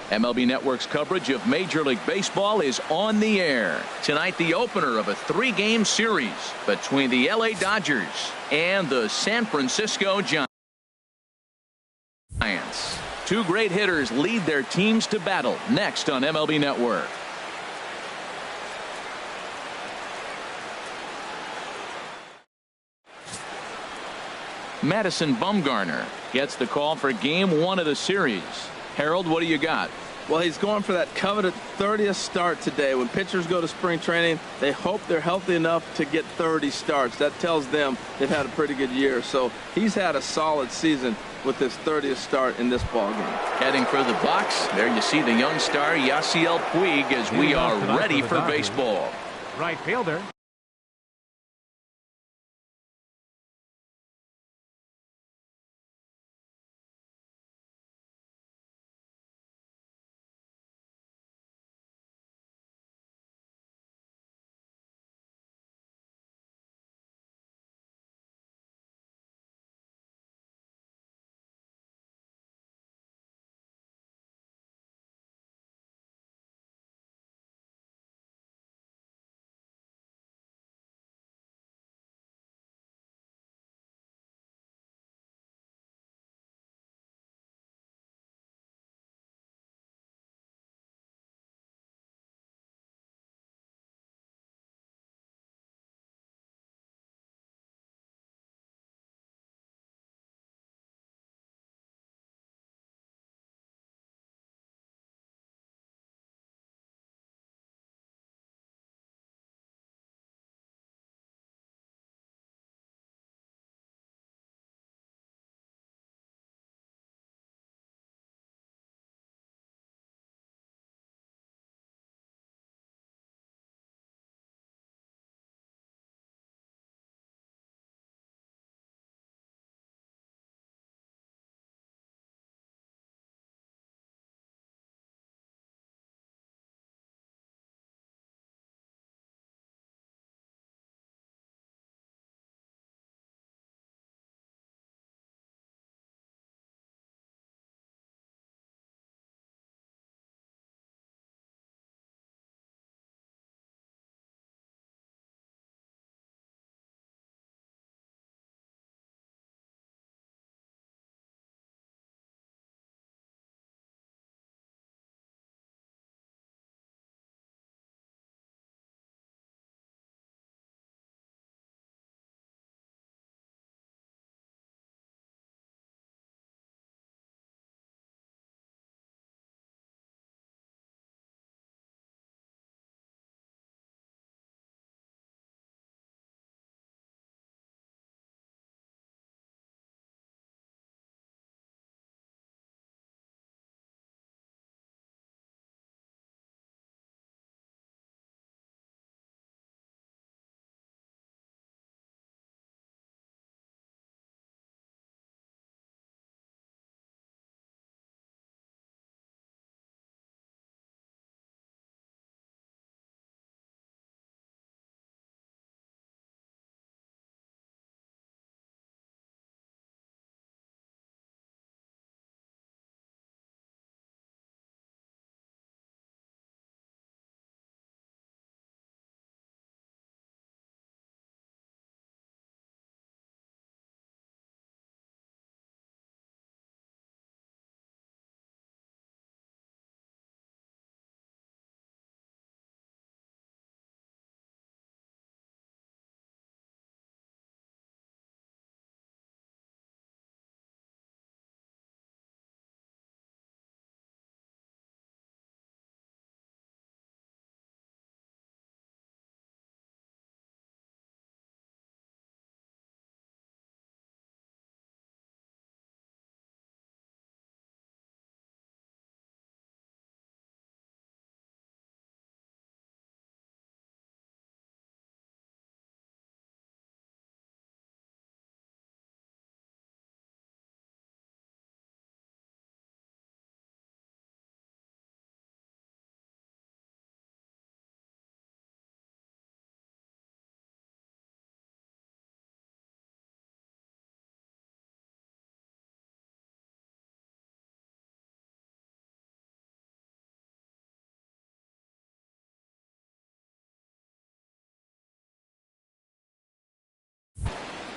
MLB Network's coverage of Major League Baseball is on the air. Tonight, the opener of a 3-game series between the LA Dodgers and the San Francisco Giants. Two great hitters lead their teams to battle next on MLB Network. Madison Bumgarner gets the call for game 1 of the series. Harold, what do you got? Well, he's going for that coveted 30th start today. When pitchers go to spring training, they hope they're healthy enough to get 30 starts. That tells them they've had a pretty good year. So he's had a solid season with his 30th start in this ballgame. Heading for the box, there you see the young star Yasiel Puig as we are ready for baseball. Right fielder.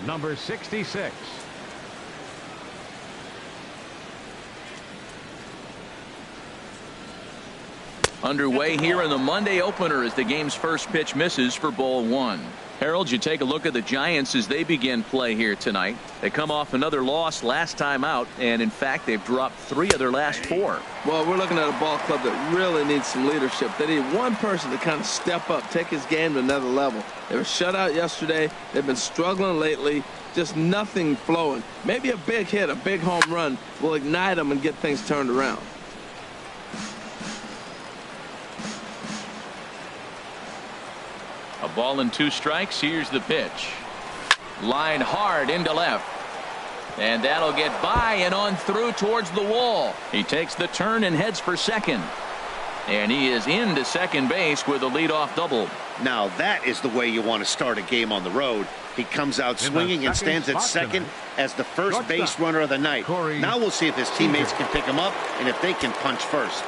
number 66. Underway here in the Monday opener as the game's first pitch misses for ball one. Harold, you take a look at the Giants as they begin play here tonight. They come off another loss last time out, and in fact they've dropped 3 of their last 4. Well, we're looking at a ball club that really needs some leadership. They need one person to kind of step up, take his game to another level. They were shut out yesterday. They've been struggling lately. Just nothing flowing. Maybe a big hit, a big home run will ignite them and get things turned around. A ball and 2 strikes. Here's the pitch. Line hard into left. And that'll get by and on through towards the wall. He takes the turn and heads for second. And he is into second base with a leadoff double. Now that is the way you want to start a game on the road. He comes out swinging and stands at second as the first base runner of the night. Now we'll see if his teammates can pick him up and if they can punch first.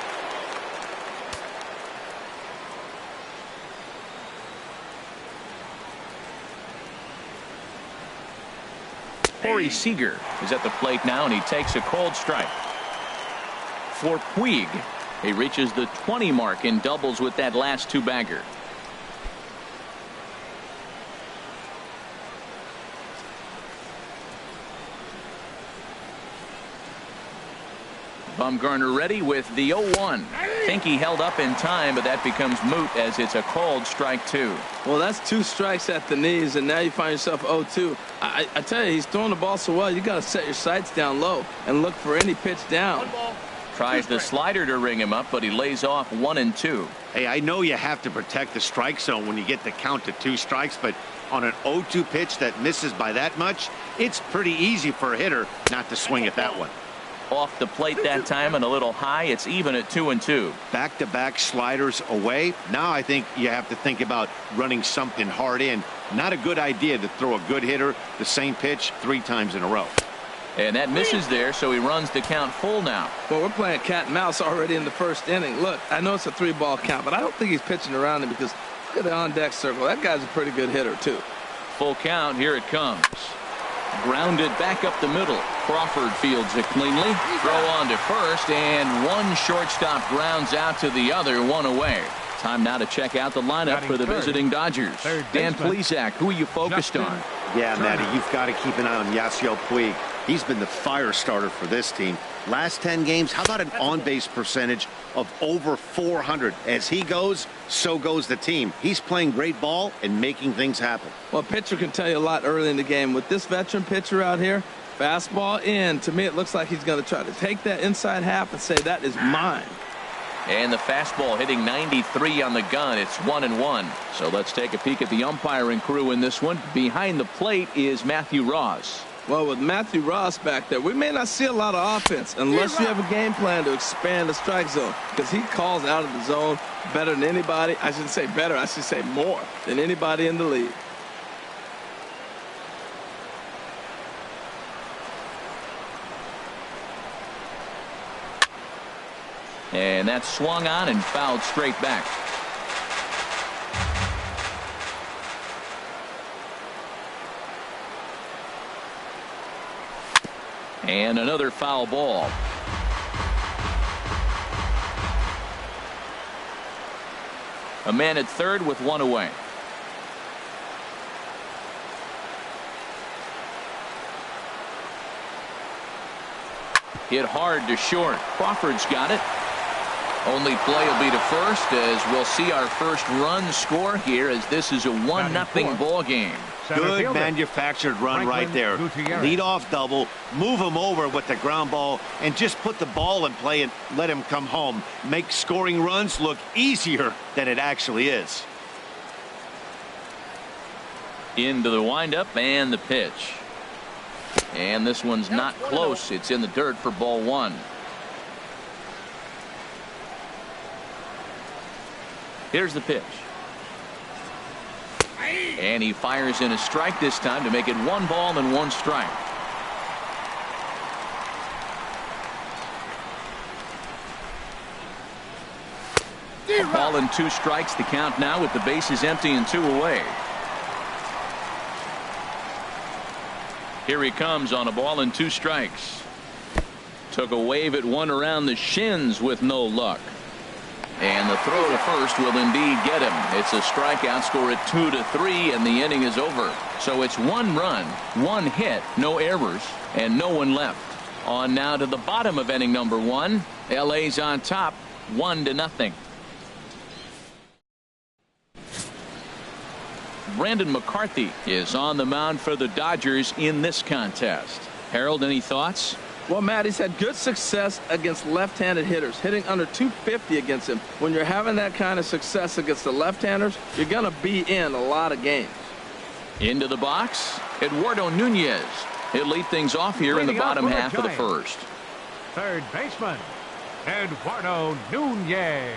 Corey Seager is at the plate now, and he takes a cold strike. For Puig, he reaches the 20 mark in doubles with that last 2-bagger. Bumgarner ready with the 0-1. Think he held up in time, but that becomes moot as it's a called strike 2. Well, that's 2 strikes at the knees, and now you find yourself 0-2. I tell you, he's throwing the ball so well, you got to set your sights down low and look for any pitch down. Tries the slider to ring him up, but he lays off 1 and 2. Hey, I know you have to protect the strike zone when you get the count to 2 strikes, but on an 0-2 pitch that misses by that much, it's pretty easy for a hitter not to swing at that one. Off the plate that time and a little high. It's even at 2 and 2. Back-to-back sliders away. Now I think you have to think about running something hard in. Not a good idea to throw a good hitter the same pitch 3 times in a row. And that misses there, so he runs the count full now. Well, we're playing cat and mouse already in the first inning. Look, I know it's a 3-ball count, but I don't think he's pitching around him because look at the on-deck circle. That guy's a pretty good hitter, too. Full count. Here it comes. Grounded back up the middle. Crawford fields it cleanly. Throw on to first, and one shortstop grounds out to the other, 1 away. Time now to check out the lineup for the visiting Dodgers. Dan Plesac, who are you focused on? Yeah, Matty, you've got to keep an eye on Yasiel Puig. He's been the fire starter for this team. Last 10 games, how about an on-base percentage of over 400? As he goes, so goes the team. He's playing great ball and making things happen. Well, a pitcher can tell you a lot early in the game. With this veteran pitcher out here, fastball in. To me, it looks like he's going to try to take that inside half and say, that is mine. And the fastball hitting 93 on the gun. It's 1-1. So let's take a peek at the umpiring crew in this one. Behind the plate is Matthew Ross. Well, with Matthew Ross back there, we may not see a lot of offense unless you have a game plan to expand the strike zone, because he calls out of the zone better than anybody. I shouldn't say better. I should say more than anybody in the league. And that's swung on and fouled straight back. And another foul ball. A man at third with 1 away. Hit hard to short. Crawford's got it. Only play will be to first as we'll see our first run score here, as this is a 1-0 ball game. Good manufactured run right there. Lead off double, move him over with the ground ball, and just put the ball in play and let him come home. Make scoring runs look easier than it actually is. Into the windup and the pitch. And this one's not close. It's in the dirt for ball 1. Here's the pitch. And he fires in a strike this time to make it 1 ball and 1 strike. A ball and 2 strikes, the count now with the bases empty and 2 away. Here he comes on a ball and 2 strikes. Took a wave at one around the shins with no luck. And the throw to first will indeed get him. It's a strikeout, score at 2-3, and the inning is over. So it's 1 run, 1 hit, no errors, and no one left. On now to the bottom of inning number 1. LA's on top, 1-0. Brandon McCarthy is on the mound for the Dodgers in this contest. Harold, any thoughts? Well, Matt, he's had good success against left-handed hitters, hitting under 250 against him. When you're having that kind of success against the left-handers, you're going to be in a lot of games. Into the box, Eduardo Nunez. He'll lead things off here in the bottom half of the first. Third baseman, Eduardo Nunez.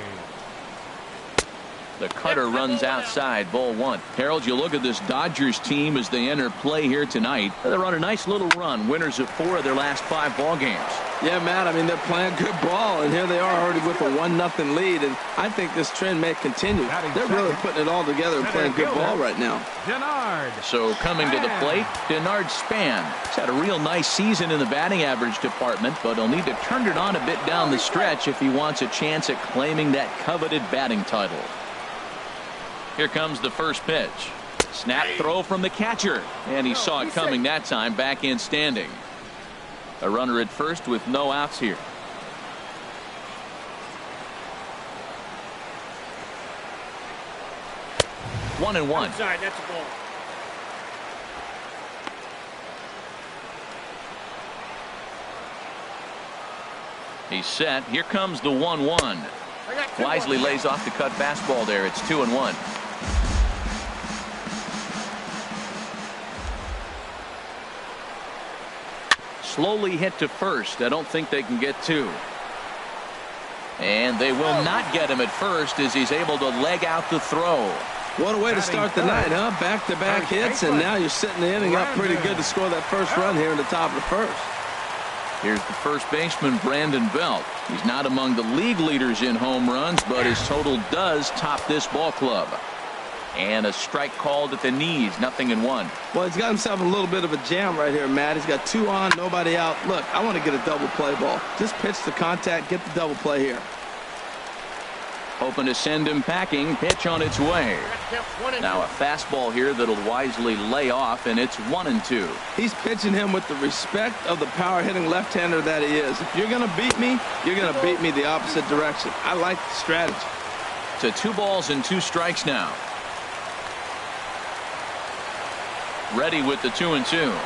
The cutter runs outside, ball 1. Harold, you look at this Dodgers team as they enter play here tonight. They're on a nice little run, winners of 4 of their last 5 ball games. Yeah, Matt, I mean, they're playing good ball, and here they are already with a 1-0 lead, and I think this trend may continue. They're really putting it all together and playing good ball right now. Denard. So coming to the plate, Denard Span. He's had a real nice season in the batting average department, but he'll need to turn it on a bit down the stretch if he wants a chance at claiming that coveted batting title. Here comes the first pitch. Snap throw from the catcher, and he saw it coming that time, back in standing. A runner at first with no outs here. One and one. Outside, that's a ball. He's set. Here comes the 1-1. Wisely lays off the cut fastball there. It's 2-1. Slowly hit to first. I don't think they can get 2. And they will not get him at first as he's able to leg out the throw. What a way to start the night, huh? Back-to-back hits, and now you're setting the inning up pretty good to score that first run here in the top of the first. Here's the first baseman, Brandon Belt. He's not among the league leaders in home runs, but his total does top this ball club. And a strike called at the knees, 0-1. Well, he's got himself a little bit of a jam right here, Matt. He's got 2 on, nobody out. Look, I want to get a double play ball. Just pitch the contact, get the double play here. Hoping to send him packing. Pitch on its way. Now a fastball here that'll wisely lay off, and it's 1-2. He's pitching him with the respect of the power-hitting left-hander that he is. If you're going to beat me, you're going to beat me the opposite direction. I like the strategy. To 2 balls and 2 strikes now. Ready with the 2-2.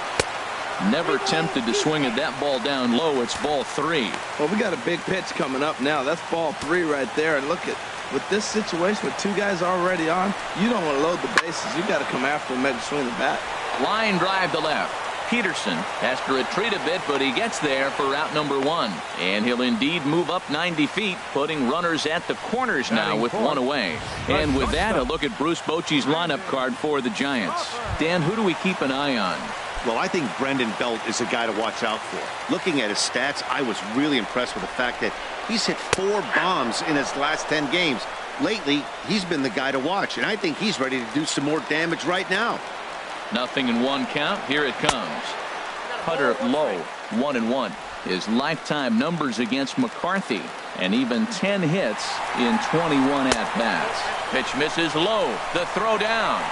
Never tempted to swing at that ball down low. It's ball 3. Well, we got a big pitch coming up now. That's ball 3 right there. And look at, with this situation with 2 guys already on, you don't want to load the bases. You got to come after him, make him swing the bat. Line drive to left. Peterson has to retreat a bit, but he gets there for out number 1. And he'll indeed move up 90 feet, putting runners at the corners now with 1 away. And with that, a look at Bruce Bochy's lineup card for the Giants. Dan, who do we keep an eye on? Well, I think Brendan Belt is a guy to watch out for. Looking at his stats, I was really impressed with the fact that he's hit 4 bombs in his last 10 games. Lately, he's been the guy to watch, and I think he's ready to do some more damage right now. 0-1 count. Here it comes. Putter low, 1-1. His lifetime numbers against McCarthy, and even 10 hits in 21 at-bats. Pitch misses low. The throw down.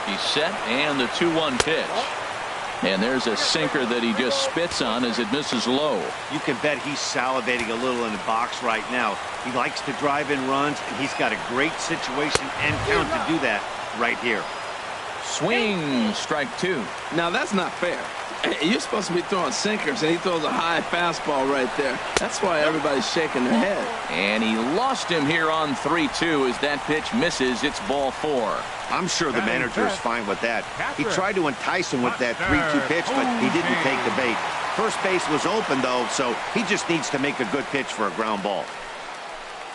He's set, and the 2-1 pitch. And there's a sinker that he just spits on as it misses low. You can bet he's salivating a little in the box right now. He likes to drive in runs, and he's got a great situation and count to do that right here. Swing, strike 2. Now, that's not fair. You're supposed to be throwing sinkers, and he throws a high fastball right there. That's why everybody's shaking their head. And he lost him here on 3-2 as that pitch misses. It's ball 4. I'm sure the manager is fine with that. He tried to entice him with that 3-2 pitch, but he didn't take the bait. First base was open, though, so he just needs to make a good pitch for a ground ball.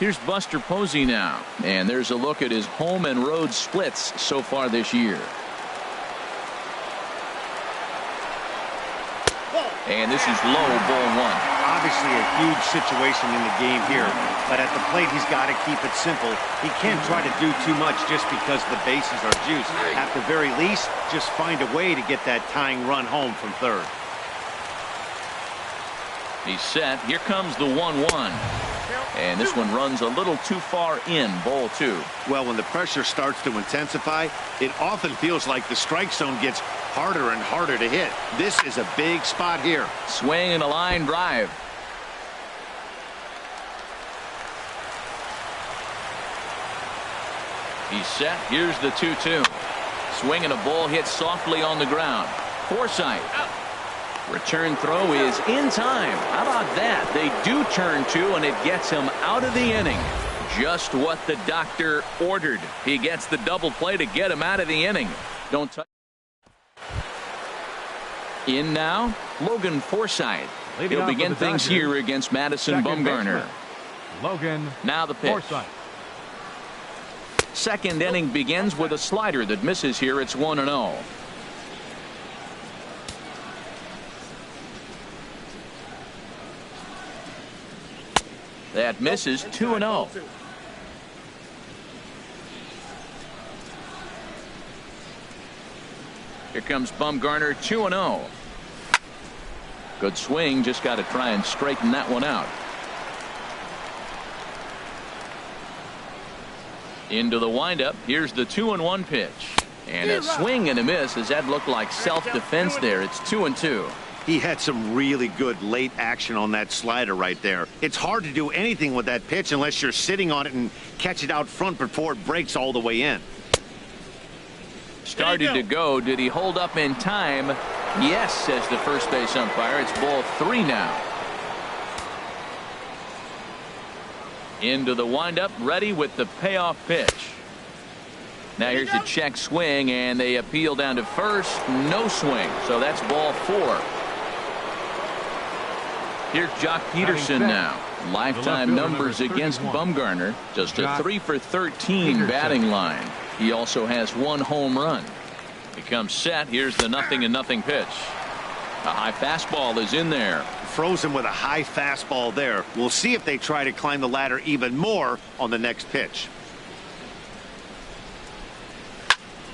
Here's Buster Posey now, and there's a look at his home and road splits so far this year. And this is low, ball 1. Obviously a huge situation in the game here, but at the plate he's got to keep it simple. He can't try to do too much just because the bases are juiced. At the very least, just find a way to get that tying run home from third. He's set. Here comes the 1-1. And this one runs a little too far in, ball 2. Well, when the pressure starts to intensify, it often feels like the strike zone gets harder and harder to hit. This is a big spot here. Swing and a line drive. He's set. Here's the 2-2. Swing and a ball hit softly on the ground. Forsythe. Return throw is in time. How about that? They do turn 2, and it gets him out of the inning. Just what the doctor ordered. He gets the double play to get him out of the inning. Don't touch. In now, Logan Forsythe. He'll begin things here against Madison Bumgarner. Logan. Now the pitch. Forsythe. Second inning begins with a slider that misses here. It's 1-0. That misses. 2-0. Here comes Bumgarner. 2-0. Good swing. Just got to try and straighten that one out. Into the windup. Here's the 2-1 pitch. And a swing and a miss as that looked like self-defense there. It's 2-2. He had some really good late action on that slider right there. It's hard to do anything with that pitch unless you're sitting on it and catch it out front before it breaks all the way in. Started to go. Did he hold up in time? Yes, says the first base umpire. It's ball 3 now. Into the windup, ready with the payoff pitch. Now here's the check swing, and they appeal down to first. No swing, so that's ball 4. Here's Jock Peterson now. Lifetime numbers against Bumgarner. Just a 3 for 13 batting line. He also has 1 home run. He comes set. Here's the 0-0 pitch. A high fastball is in there. Frozen with a high fastball there. We'll see if they try to climb the ladder even more on the next pitch.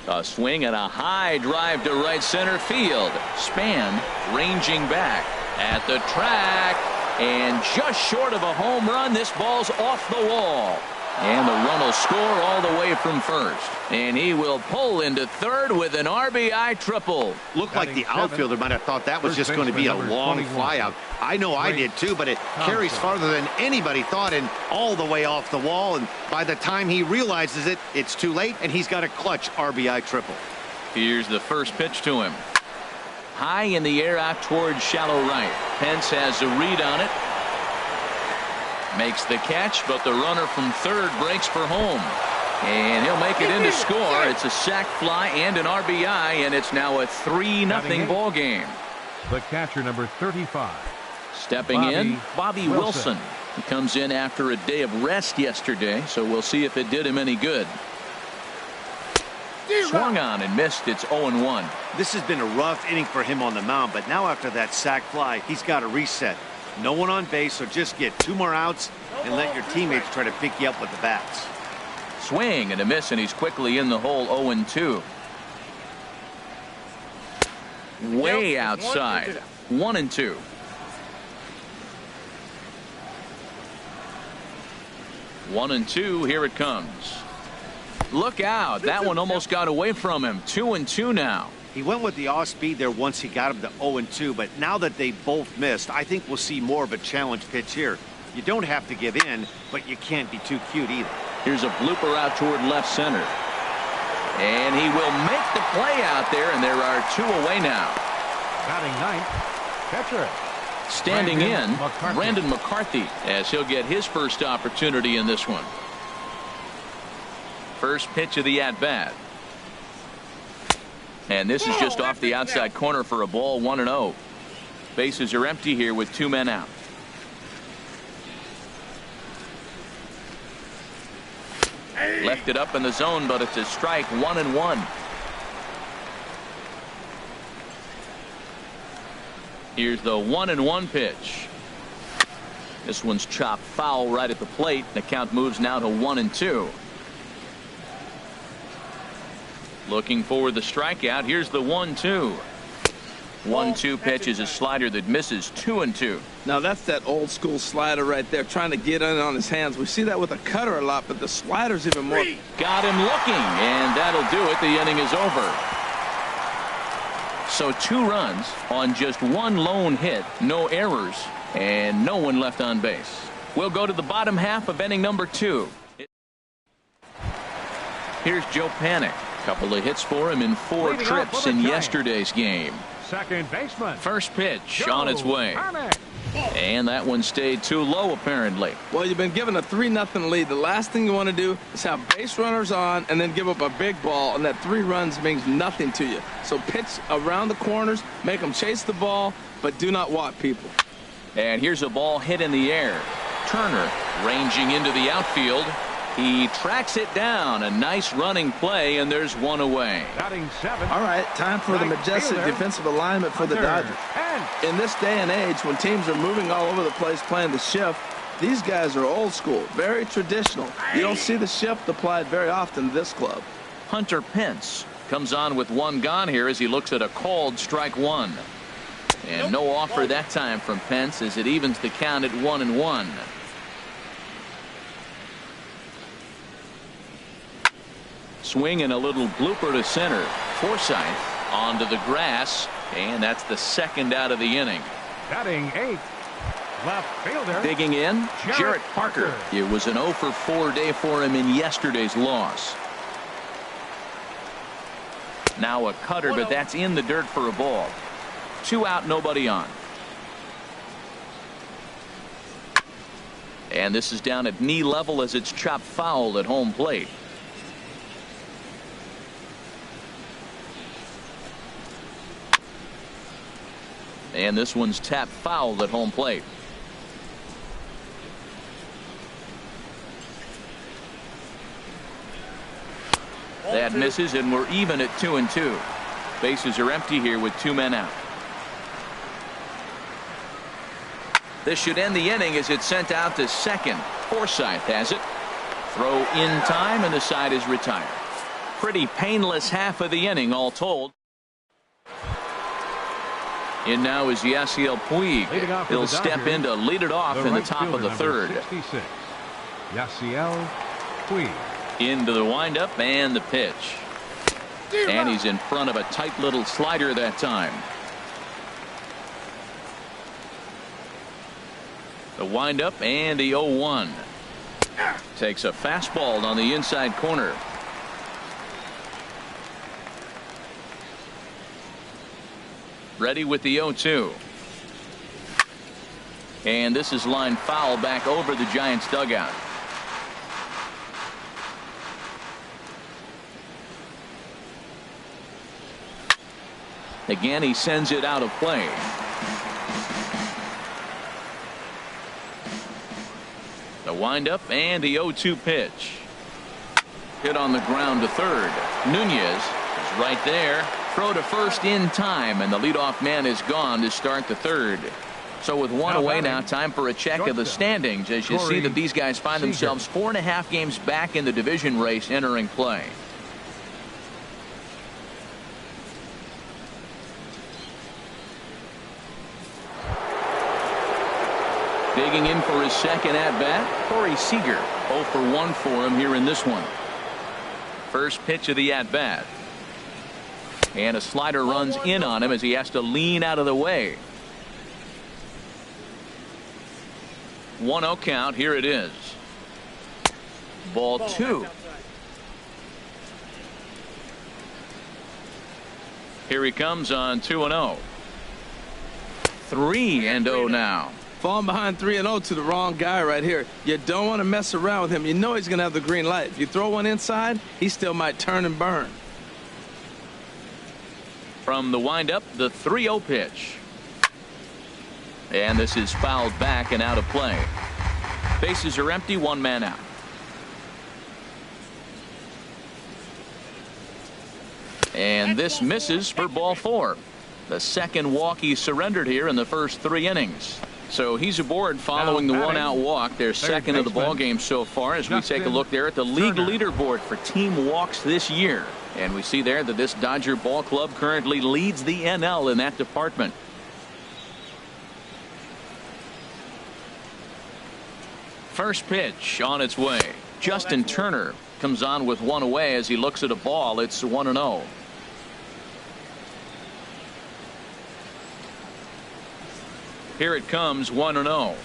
A swing and a high drive to right center field. Span ranging back at the track, and just short of a home run. This ball's off the wall, and the run will score all the way from first, and he will pull into third with an RBI triple. Looked like the outfielder might have thought that was just going to be a long flyout. I know I did too, but it carries farther than anybody thought and all the way off the wall, and by the time he realizes it, it's too late, and he's got a clutch RBI triple. Here's the first pitch to him. High in the air out towards shallow right. Pence has a read on it. Makes the catch, but the runner from third breaks for home. And he'll make it in to score. It's a sac fly and an RBI, and it's now a 3-0 ball game. The catcher, number 35. Stepping in, Bobby Wilson. He comes in after a day of rest yesterday, so we'll see if it did him any good. Swung on and missed. It's 0-1. This has been a rough inning for him on the mound, but now after that sac fly, he's got to reset. No one on base, so just get 2 more outs and let your teammates try to pick you up with the bats. Swing and a miss, and he's quickly in the hole. 0-2. Way outside. 1-2. One and two. Here it comes. Look out. That one almost got away from him. 2-2 now. He went with the off speed there once he got him to 0-2, but now that they both missed, I think we'll see more of a challenge pitch here. You don't have to give in, but you can't be too cute either. Here's a blooper out toward left center. And he will make the play out there, and there are 2 away now. Batting ninth, catcher. Standing in, Brandon McCarthy, as he'll get his first opportunity in this one. First pitch of the at-bat. And this is just off the outside corner for a ball. 1-0. Bases are empty here with 2 men out. Left it up in the zone, but it's a strike. 1-1. Here's the 1-1 pitch. This one's chopped foul right at the plate. The count moves now to 1-2. Looking for the strikeout. Here's the 1-2. 1-2 pitch is a slider that misses. 2-2. Now that's that old school slider right there, trying to get in on his hands. We see that with a cutter a lot, but the slider's even more. Got him looking, and that'll do it. The inning is over. So 2 runs on just 1 lone hit, no errors, and no one left on base. We'll go to the bottom half of inning number 2. Here's Joe Panik. Couple of hits for him in 4 trips in yesterday's game. Second baseman. First pitch Joe on its way. Panik. And that one stayed too low, apparently. Well, you've been given a 3-0 lead. The last thing you want to do is have base runners on and then give up a big ball, and that 3 runs means nothing to you. So pitch around the corners, make them chase the ball, but do not walk people. And here's a ball hit in the air. Turner ranging into the outfield. He tracks it down. A nice running play, and there's 1 away. Batting 7. All right, time for the majestic defensive alignment for the Dodgers. In this day and age, when teams are moving all over the place playing the shift, these guys are old school, very traditional. You don't see the shift applied very often to this club. Hunter Pence comes on with 1 gone here as he looks at a called strike 1. And no offer that time from Pence as it evens the count at 1-1. Swing and a little blooper to center. Forsythe onto the grass, and that's the 2nd out of the inning. Batting 8. Left fielder. Digging in, Jarrett Parker. It was an 0-for-4 day for him in yesterday's loss. Now a cutter, but that's in the dirt for a ball. 2 out, nobody on. And this is down at knee level as it's chopped foul at home plate. And this one's tapped foul at home plate. That misses, and we're even at 2-2. Bases are empty here with 2 men out. This should end the inning as it's sent out to second. Forsythe has it. Throw in time, and the side is retired. Pretty painless half of the inning all told. In now is Yasiel Puig. He'll step in to lead it off in the top of the 3rd. 66. Yasiel Puig. Into the windup and the pitch. And he's in front of a tight little slider that time. The windup and the 0-1. Takes a fastball on the inside corner. Ready with the 0-2. And this is lined foul back over the Giants dugout. Again, he sends it out of play. The windup and the 0-2 pitch. Hit on the ground to third. Nunez is right there. Throw to first in time, and the leadoff man is gone to start the 3rd. So with 1 away now, time for a check of the standings as you see that these guys find themselves 4.5 games back in the division race entering play. Digging in for his 2nd at-bat, Corey Seager. 0-for-1 for him here in this one. First pitch of the at-bat. And a slider runs in on him as he has to lean out of the way. 1-0 count. Here it is. Ball 2. Here he comes on 2-0. 3-0 now. Falling behind 3-0 to the wrong guy right here. You don't want to mess around with him. You know he's going to have the green light. If you throw one inside, he still might turn and burn. From the windup, the 3-0 pitch. And this is fouled back and out of play. Bases are empty, 1 man out. And this misses for ball 4. The second walk he surrendered here in the first 3 innings. So he's aboard following the one-out walk. Their second of the ball game so far as we take a look there at the league leaderboard for team walks this year. And we see there that this Dodger ball club currently leads the NL in that department. First pitch on its way. Justin Turner comes on with one away as he looks at a ball. It's 1-0. Here it comes, 1-0.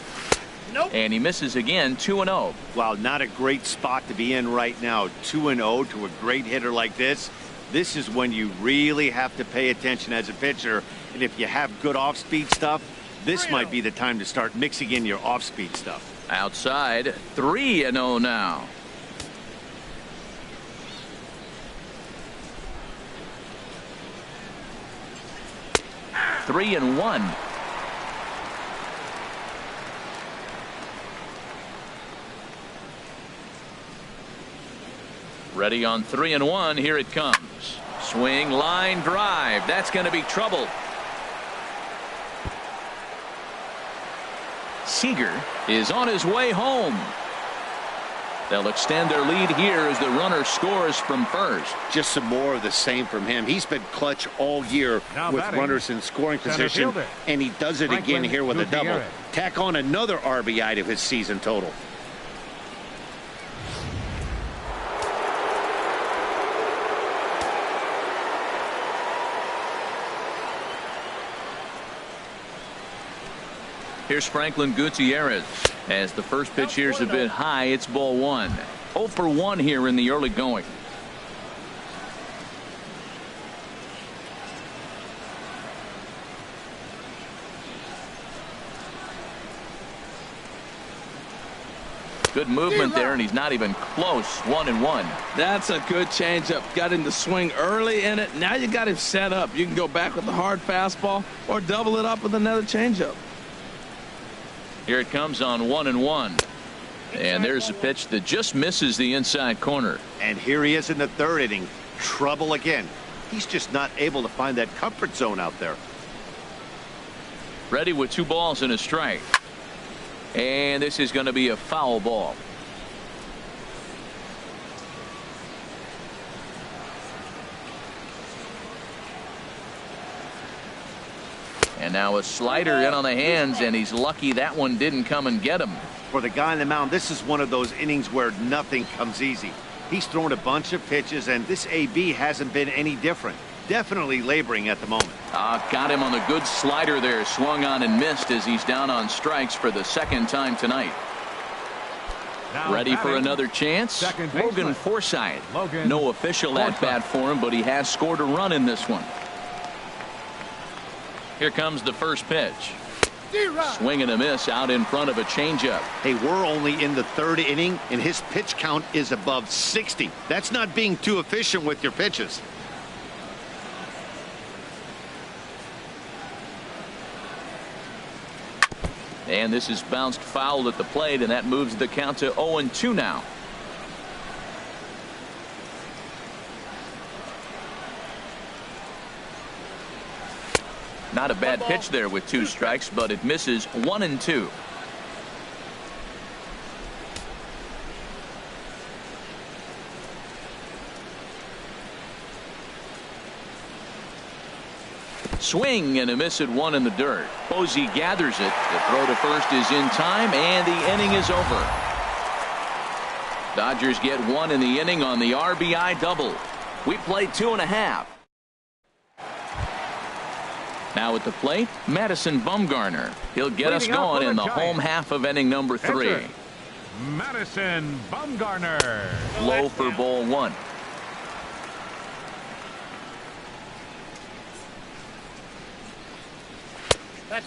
Nope. And he misses again, 2-0. Wow, not a great spot to be in right now. 2-0 to a great hitter like this. This is when you really have to pay attention as a pitcher. And if you have good off-speed stuff, this might be the time to start mixing in your off-speed stuff. Outside, 3-0 now. Three and one. Ready on 3-1. Here it comes. Swing, line drive. That's going to be trouble. Seager is on his way home. They'll extend their lead here as the runner scores from first. Just some more of the same from him. He's been clutch all year with runners in scoring position, and he does it again here with a double. Tack on another RBI to his season total. Here's Franklin Gutierrez. As the first pitch here is a bit high, it's ball one. 0 for 1 here in the early going. Good movement there, and he's not even close. 1-1. That's a good changeup. Got him to swing early in it. Now you got him set up. You can go back with the hard fastball or double it up with another changeup. Here it comes on 1-1. And there's a pitch that just misses the inside corner. And here he is in the third inning. Trouble again. He's just not able to find that comfort zone out there. Ready with 2 balls and a strike. And this is going to be a foul ball. And now a slider in on the hands, and he's lucky that one didn't come and get him. For the guy on the mound, this is one of those innings where nothing comes easy. He's thrown a bunch of pitches, and this AB hasn't been any different. Definitely laboring at the moment. Got him on the good slider there. Swung on and missed as he's down on strikes for the second time tonight. Now ready for another chance. Logan Forsythe. No official at bat for him, but he has scored a run in this one. Here comes the first pitch. Swing and a miss out in front of a changeup. Hey, we're only in the third inning, and his pitch count is above 60. That's not being too efficient with your pitches. And this is bounced foul at the plate, and that moves the count to 0-2 now. Not a bad pitch there with 2 strikes, but it misses 1-2. Swing and a miss at 1 in the dirt. Posey gathers it. The throw to first is in time, and the inning is over. Dodgers get 1 in the inning on the RBI double. We played 2.5. Now at the plate, Madison Bumgarner. He'll get us going in the home half of inning number 3. Madison Bumgarner. Low for ball 1.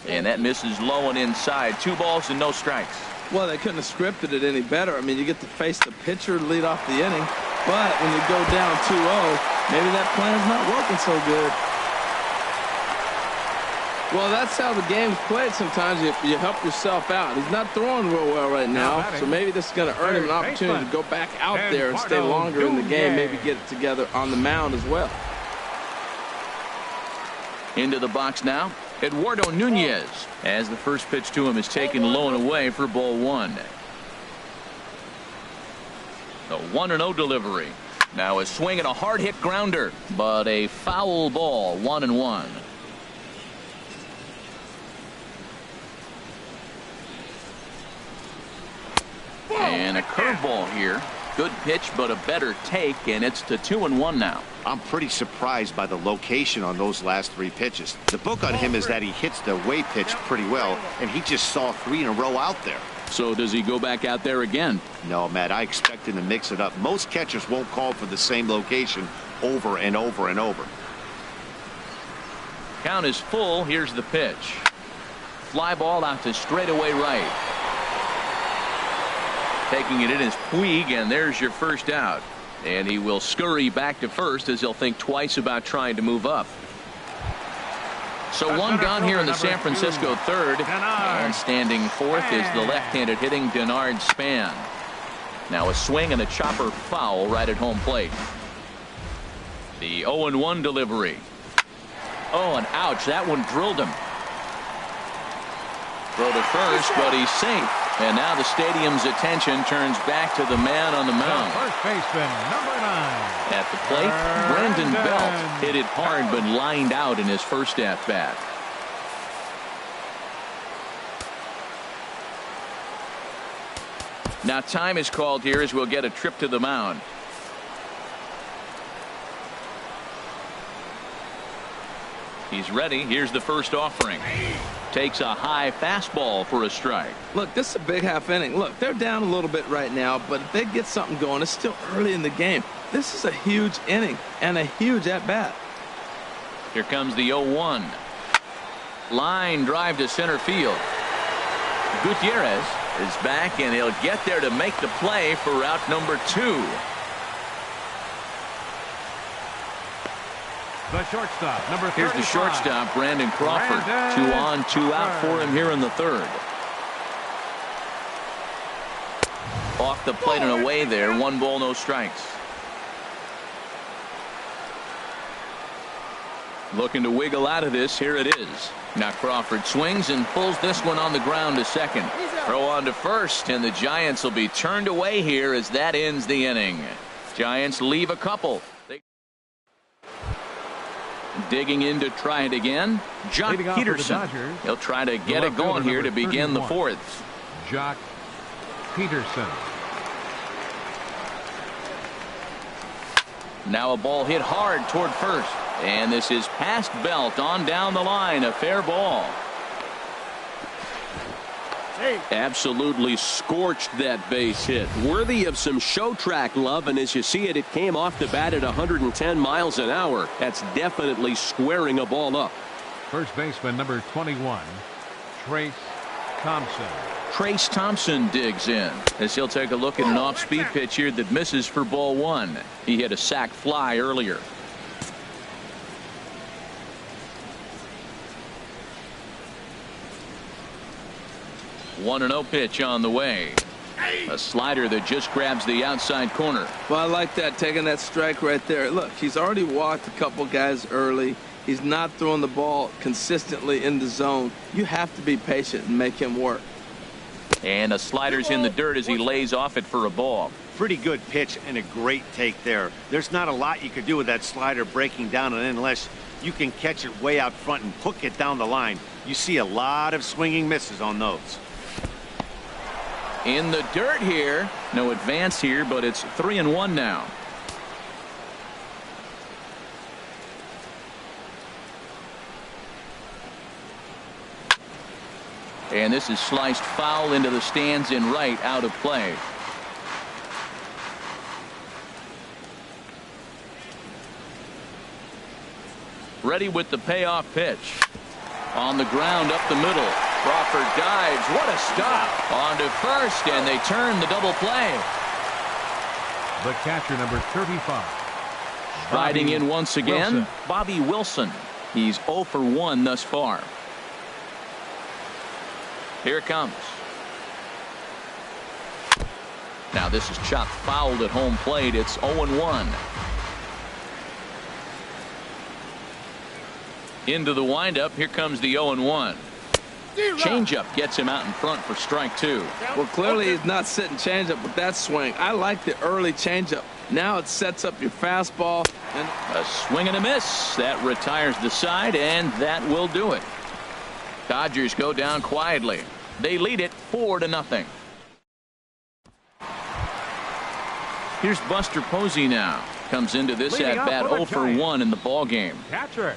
And that misses low and inside. 2 balls and no strikes. Well, they couldn't have scripted it any better. I mean, you get to face the pitcher, lead off the inning. But when you go down 2-0, maybe that plan's not working so good. Well, that's how the game's played sometimes. You help yourself out. He's not throwing real well right now, so maybe this is going to earn him an opportunity to go back out there and stay longer in the game, maybe get it together on the mound as well. Into the box now, Eduardo Nunez, as the first pitch to him is taken low and away for ball one. The 1-0 delivery. Now a swing and a hard hit grounder, but a foul ball. 1-1. And a curveball here. Good pitch, but a better take, and it's to 2-1 now. I'm pretty surprised by the location on those last 3 pitches. The book on him is that he hits the away pitch pretty well, and he just saw 3 in a row out there. So does he go back out there again? No, Matt, I expect him to mix it up. Most catchers won't call for the same location over and over and over. Count is full. Here's the pitch. Fly ball out to straightaway right. Taking it in is Puig, and there's your first out. And he will scurry back to first as he'll think twice about trying to move up. So one gone here in the San Francisco third. And standing fourth is the left-handed hitting Denard Span. Now a swing and a chopper foul right at home plate. The 0-1 delivery. Oh, and ouch, that one drilled him. Throw to first, but he's safe. And now the stadium's attention turns back to the man on the mound. First baseman, number 9. At the plate, Brandon Belt hit it hard but lined out in his first at-bat. Now time is called here as we'll get a trip to the mound. He's ready. Here's the first offering. Takes a high fastball for a strike. Look, this is a big half inning. Look, they're down a little bit right now, but if they get something going, it's still early in the game. This is a huge inning and a huge at-bat. Here comes the 0-1. Line drive to center field. Gutierrez is back, and he'll get there to make the play for route number 2. The shortstop, number 35. Here's the shortstop, Brandon Crawford. 2 on, 2 out for him here in the third. Off the plate and away there. 1 ball, no strikes. Looking to wiggle out of this. Here it is. Now Crawford swings and pulls this one on the ground to second. Throw on to first, and the Giants will be turned away here as that ends the inning. Giants leave a couple. Digging in to try it again, Jock Peterson. He'll try to get it going here to begin the fourth. Jock Peterson. Now a ball hit hard toward first. And this is past Belt on down the line. A fair ball. Absolutely scorched that base hit. Worthy of some show track love, and as you see it, it came off the bat at 110 miles an hour. That's definitely squaring a ball up. First baseman number 21, Trace Thompson. Trace Thompson digs in as he'll take a look at an off-speed pitch here that misses for ball 1. He hit a sac fly earlier. One 1-0 pitch on the way. A slider that just grabs the outside corner. Well, I like that, taking that strike right there. Look, he's already walked a couple guys early. He's not throwing the ball consistently in the zone. You have to be patient and make him work. And a slider's in the dirt as he lays off it for a ball. Pretty good pitch and a great take there. There's not a lot you could do with that slider breaking down, and unless you can catch it way out front and hook it down the line, you see a lot of swinging misses on those. In the dirt here. No advance here, but it's 3-1 now. And this is sliced foul into the stands in right, out of play. Ready with the payoff pitch. On the ground up the middle. Crawford dives. What a stop. On to first, and they turn the double play. The catcher, number 35. Riding in once again, Wilson. Bobby Wilson. He's 0 for 1 thus far. Here it comes. Now this is chopped fouled at home plate. It's 0-1. Into the windup. Here comes the 0-1. Changeup gets him out in front for strike 2. Well, clearly he's not sitting changeup with that swing. I like the early changeup. Now it sets up your fastball. And a swing and a miss. That retires the side, and that will do it. Dodgers go down quietly. They lead it 4-0. Here's Buster Posey now. Comes into this at-bat 0 for 1 in the ball game. Catcher,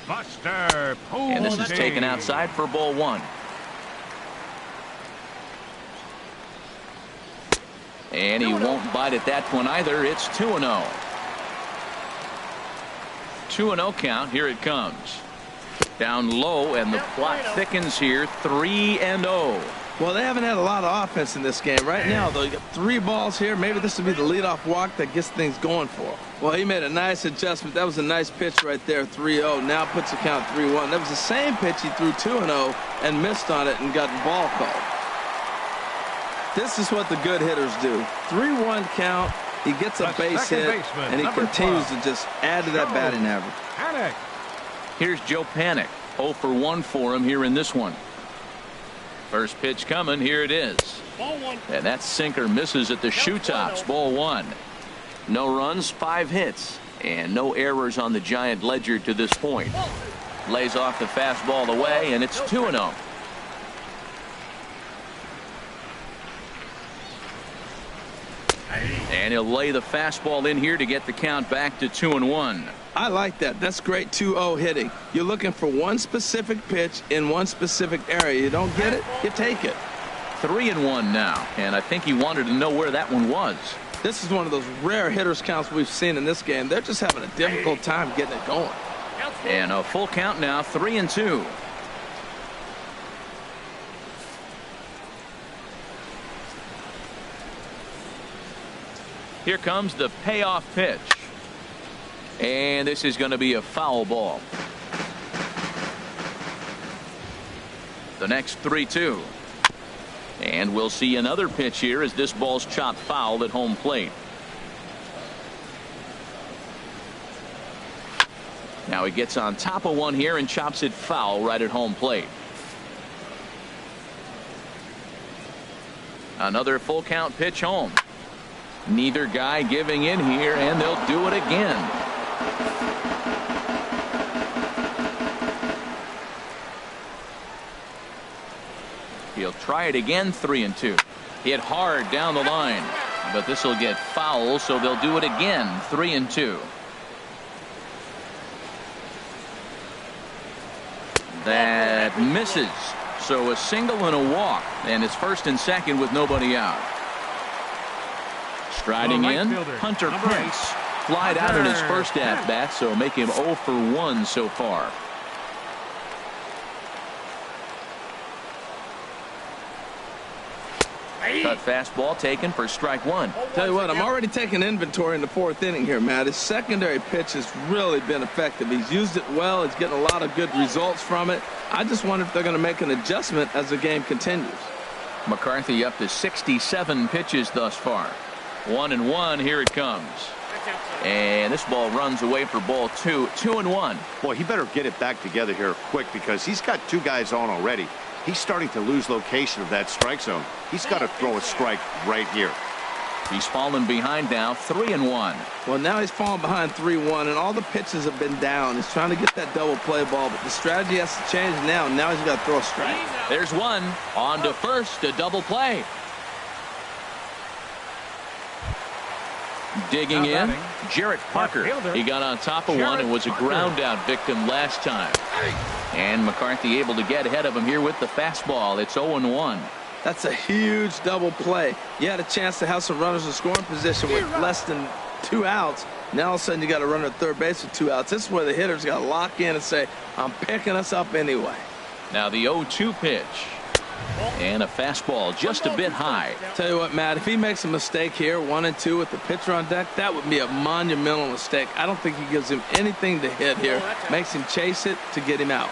Buster Posey. And this is taken outside for ball 1. And he won't bite at that one either. It's 2-0. 2-0 count. Here it comes. Down low, and the plot thickens here. 3-0. well, they haven't had a lot of offense in this game. Right now, though, you got 3 balls here. Maybe this will be the leadoff walk that gets things going for him. Well, he made a nice adjustment. That was a nice pitch right there, 3-0. Now puts the count 3-1. That was the same pitch he threw 2-0 and missed on it and got the ball called. This is what the good hitters do. 3-1 count. He gets a base hit, and he continues to just add to that batting average. Panik. Here's Joe Panik. 0 for 1 for him here in this one. First pitch coming. Here it is. And that sinker misses at the shoe tops. Ball 1. No runs, 5 hits, and no errors on the Giant ledger to this point. Lays off the fastball away, and it's 2-0. And he'll lay the fastball in here to get the count back to 2-1. I like that. That's great 2-0 hitting. You're looking for one specific pitch in one specific area. You don't get it, you take it. 3-1 now, and I think he wanted to know where that one was. This is one of those rare hitters counts we've seen in this game. They're just having a difficult time getting it going. And a full count now, 3-2. Here comes the payoff pitch. And this is going to be a foul ball. The next 3-2. And we'll see another pitch here as this ball's chopped foul at home plate. Now he gets on top of one here and chops it foul right at home plate. Another full count pitch home. Neither guy giving in here, and they'll do it again. He'll try it again. 3-2. Hit hard down the line, but this will get foul, so they'll do it again. 3-2. That misses. So a single and a walk, and it's first and second with nobody out. Striding in, Hunter Prince. Flied out in his first at bat, so make him 0 for 1 so far. Cut fastball taken for strike 1. Tell you what, I'm already taking inventory in the 4th inning here, Matt. His secondary pitch has really been effective. He's used it well. He's getting a lot of good results from it. I just wonder if they're going to make an adjustment as the game continues. McCarthy up to 67 pitches thus far. 1-1. Here it comes. And this ball runs away for ball 2. 2-1. Boy, he better get it back together here quick because he's got 2 guys on already. He's starting to lose location of that strike zone. He's got to throw a strike right here. He's fallen behind now. 3-1. Well, now he's fallen behind 3-1, and all the pitches have been down. He's trying to get that double play ball, but the strategy has to change now. Now he's got to throw a strike. There's one. On to first. A double play. Digging in, Jarrett Parker. He got on top of one and was a ground out victim last time. And McCarthy able to get ahead of him here with the fastball. It's 0-1. That's a huge double play. You had a chance to have some runners in scoring position with less than 2 outs. Now all of a sudden you got a runner at third base with 2 outs. This is where the hitters got to lock in and say, I'm picking us up anyway. Now the 0-2 pitch. And a fastball just a bit high. Tell you what, Matt, if he makes a mistake here, 1-2 with the pitcher on deck, that would be a monumental mistake. I don't think he gives him anything to hit here. Makes him chase it to get him out.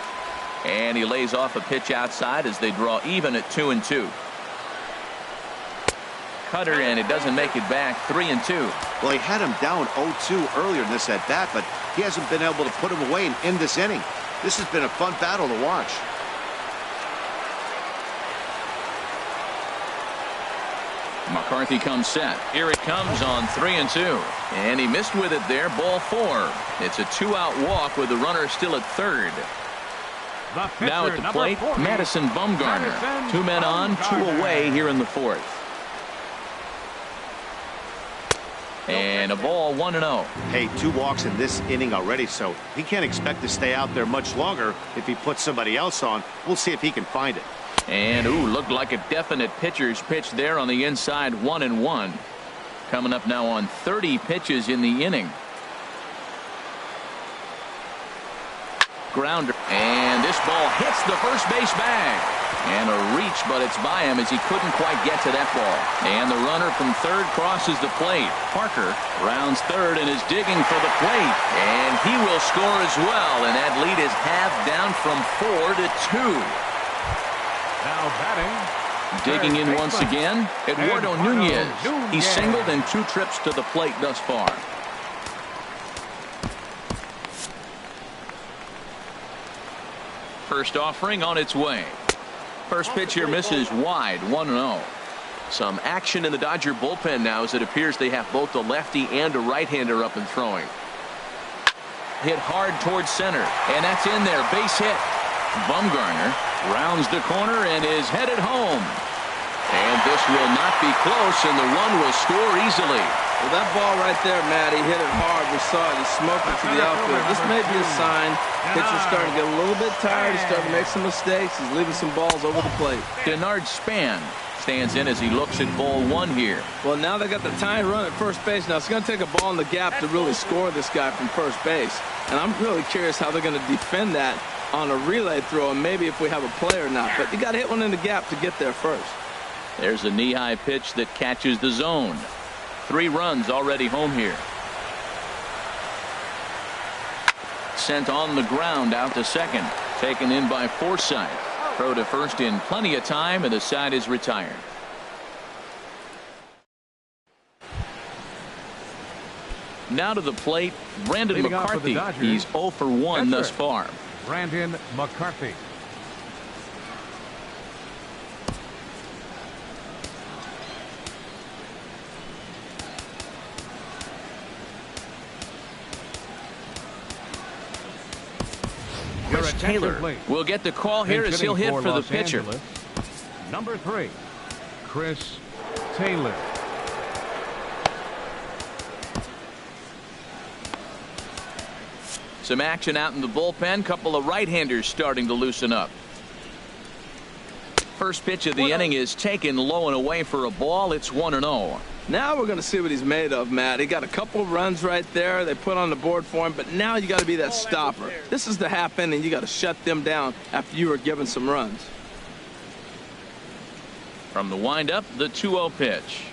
And he lays off a pitch outside as they draw even at 2-2. Cutter, and it doesn't make it back. 3-2. Well, he had him down 0-2 earlier in this at bat, but he hasn't been able to put him away in this inning. This has been a fun battle to watch. McCarthy comes set. Here it comes on 3-2. And he missed with it there. Ball 4. It's a 2-out walk with the runner still at third. Now at the plate, 40, Madison Bumgarner. 2 men on, 2 away here in the 4th. And a ball 1-0. Hey, 2 walks in this inning already, so he can't expect to stay out there much longer if he puts somebody else on. We'll see if he can find it. And looked like a definite pitcher's pitch there on the inside. 1-1. Coming up now on 30 pitches in the inning. Grounder, and this ball hits the first base bag. And a reach, but it's by him as he couldn't quite get to that ball. And the runner from third crosses the plate. Parker rounds third and is digging for the plate. And he will score as well. And that lead is halved down from 4 to 2. Now batting. Digging in once again, Eduardo Nunez. He singled in 2 trips to the plate thus far. First offering on its way. First pitch here misses wide. 1-0. Some action in the Dodger bullpen now as it appears they have both a lefty and a right-hander up and throwing. Hit hard towards center, and that's in there. Base hit. Bumgarner rounds the corner and is headed home. And this will not be close, and the run will score easily. Well, that ball right there, Matt, he hit it hard. We saw it. He smoked it to the outfield. This may be a sign. Pitcher's starting to get a little bit tired. He's starting to make some mistakes. He's leaving some balls over the plate. Denard Span stands in as he looks at ball 1 here. Well, now they got the tying run at first base. Now it's going to take a ball in the gap to really score this guy from first base. And I'm really curious how they're going to defend that on a relay throw, and maybe if we have a play or not. But you got to hit one in the gap to get there first. There's a knee-high pitch that catches the zone. 3 runs already home here. Sent on the ground out to second. Taken in by Forsythe. Throw to first in plenty of time, and the side is retired. Now to the plate, Brandon McCarthy. He's 0 for 1 thus far. Brandon McCarthy. Chris Taylor will get the call here as he'll hit for the pitcher. Number 3, Chris Taylor. Some action out in the bullpen. Couple of right-handers starting to loosen up. First pitch of the inning is taken low and away for a ball. It's 1-0. Now we're going to see what he's made of, Matt. He got a couple runs right there. They put on the board for him, but now you got to be that stopper. This is the half inning. You got to shut them down after you were given some runs. From the windup, the 2-0 pitch.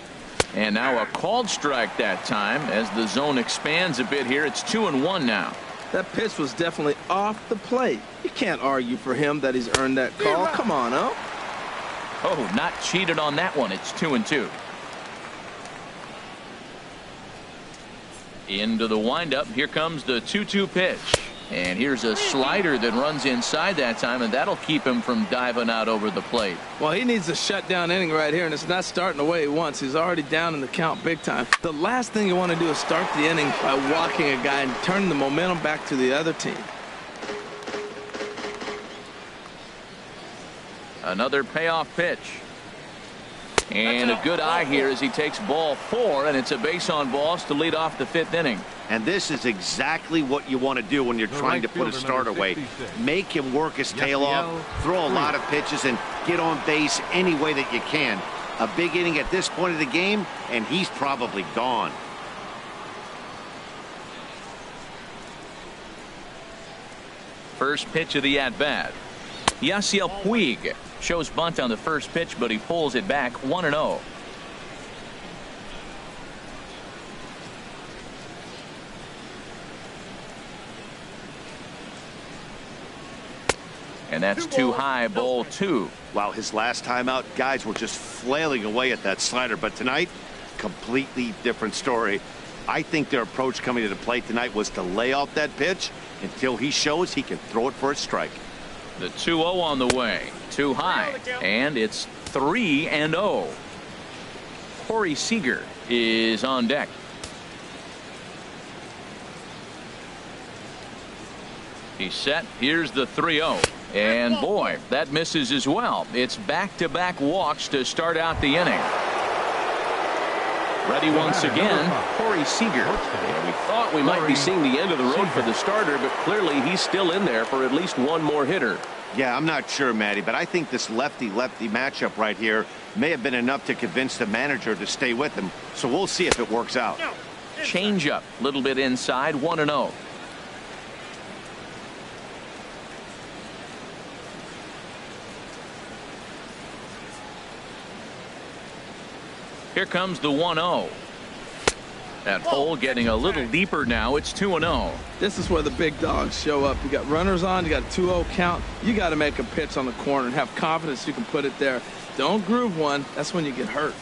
And now a called strike that time as the zone expands a bit here. It's 2-1 now. That pitch was definitely off the plate. You can't argue for him that he's earned that call. Come on, oh. Oh, not cheated on that one. It's 2-2. Into the windup. Here comes the 2-2 pitch. And here's a slider that runs inside that time, and that'll keep him from diving out over the plate. Well, he needs a shutdown inning right here, and it's not starting the way he wants. He's already down in the count big time. The last thing you want to do is start the inning by walking a guy and turning the momentum back to the other team. Another payoff pitch. And a good eye here as he takes ball 4, and it's a base on balls to lead off the 5th inning. And this is exactly what you want to do when you're trying to put a start away. Make him work his tail off, throw a lot of pitches, and get on base any way that you can. A big inning at this point of the game, and he's probably gone. First pitch of the at-bat. Yasiel Puig shows bunt on the first pitch, but he pulls it back. 1-0. And that's too high. Ball 2. Wow, his last time out, guys were just flailing away at that slider. But tonight, completely different story. I think their approach coming to the plate tonight was to lay off that pitch until he shows he can throw it for a strike. The 2-0 on the way. Too high. And it's 3-0. Corey Seager is on deck. He's set. Here's the 3-0. And boy, that misses as well. It's back-to-back walks to start out the inning. Ready once again, Corey Seager. Yeah, we thought we might be seeing the end of the road for the starter, but clearly he's still in there for at least one more hitter. Yeah, I'm not sure, Matty, but I think this lefty-lefty matchup right here may have been enough to convince the manager to stay with him. So we'll see if it works out. Change up, a little bit inside, 1-0. Here comes the 1-0. That hole getting a little deeper now. It's 2-0. This is where the big dogs show up. You got runners on, you got a 2-0 count. You got to make a pitch on the corner and have confidence you can put it there. Don't groove one. That's when you get hurt.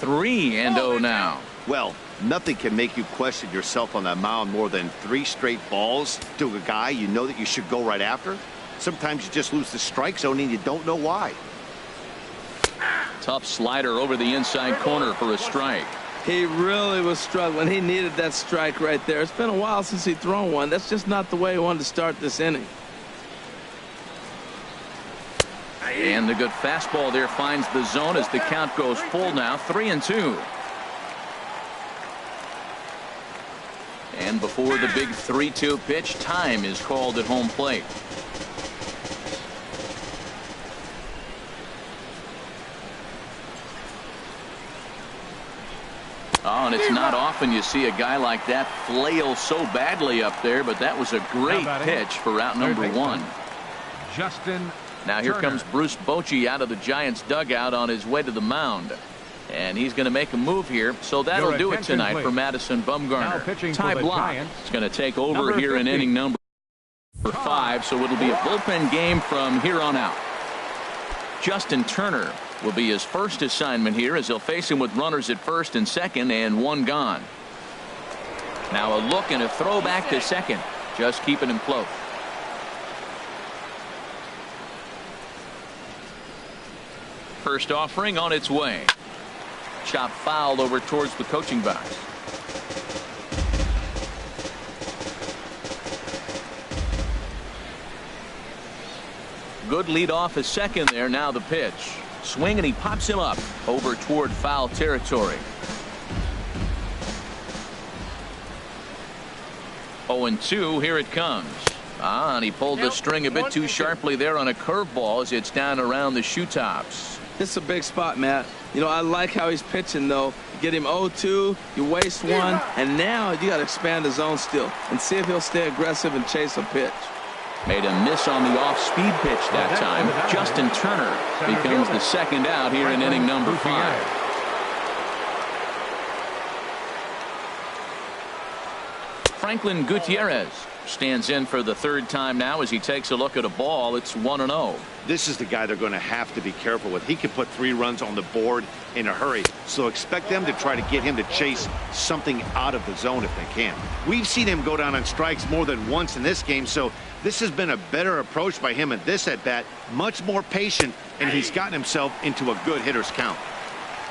3-0 now. Well, nothing can make you question yourself on that mound more than 3 straight balls to a guy you know that you should go right after. Sometimes you just lose the strike zone and you don't know why. Tough slider over the inside corner for a strike. He really was struggling. He needed that strike right there. It's been a while since he's thrown one. That's just not the way he wanted to start this inning. And the good fastball there finds the zone as the count goes full now. 3-2. And before the big 3-2 pitch, time is called at home plate. Oh, and it's not often you see a guy like that flail so badly up there, but that was a great pitch for out number 1. Justin. Now here comes Bruce Bochy out of the Giants dugout on his way to the mound. And he's going to make a move here, so that'll do it tonight for Madison Bumgarner. Ty Blach is going to take over here in inning number 5, so it'll be a bullpen game from here on out. Justin Turner will be his first assignment here as he'll face him with runners at first and second and 1 gone. Now a look and a throw back to second, just keeping him close. First offering on its way. Chop foul over towards the coaching box. Good lead off a second there. Now the pitch. Swing and he pops him up over toward foul territory. 0-2. Here it comes. And he pulled the string a bit too sharply there on a curveball as it's down around the shoe tops. This is a big spot, Matt. You know, I like how he's pitching, though. You get him 0-2, you waste one, and now you got to expand the zone still and see if he'll stay aggressive and chase a pitch. Made a miss on the off-speed pitch that time. Justin Turner becomes the second out here in inning number 5. Franklin Gutierrez stands in for the 3rd time now as he takes a look at a ball. It's 1-0. This is the guy they're going to have to be careful with. He can put 3 runs on the board in a hurry, so expect them to try to get him to chase something out of the zone if they can. We've seen him go down on strikes more than once in this game, so this has been a better approach by him at this at-bat, much more patient, and he's gotten himself into a good hitter's count.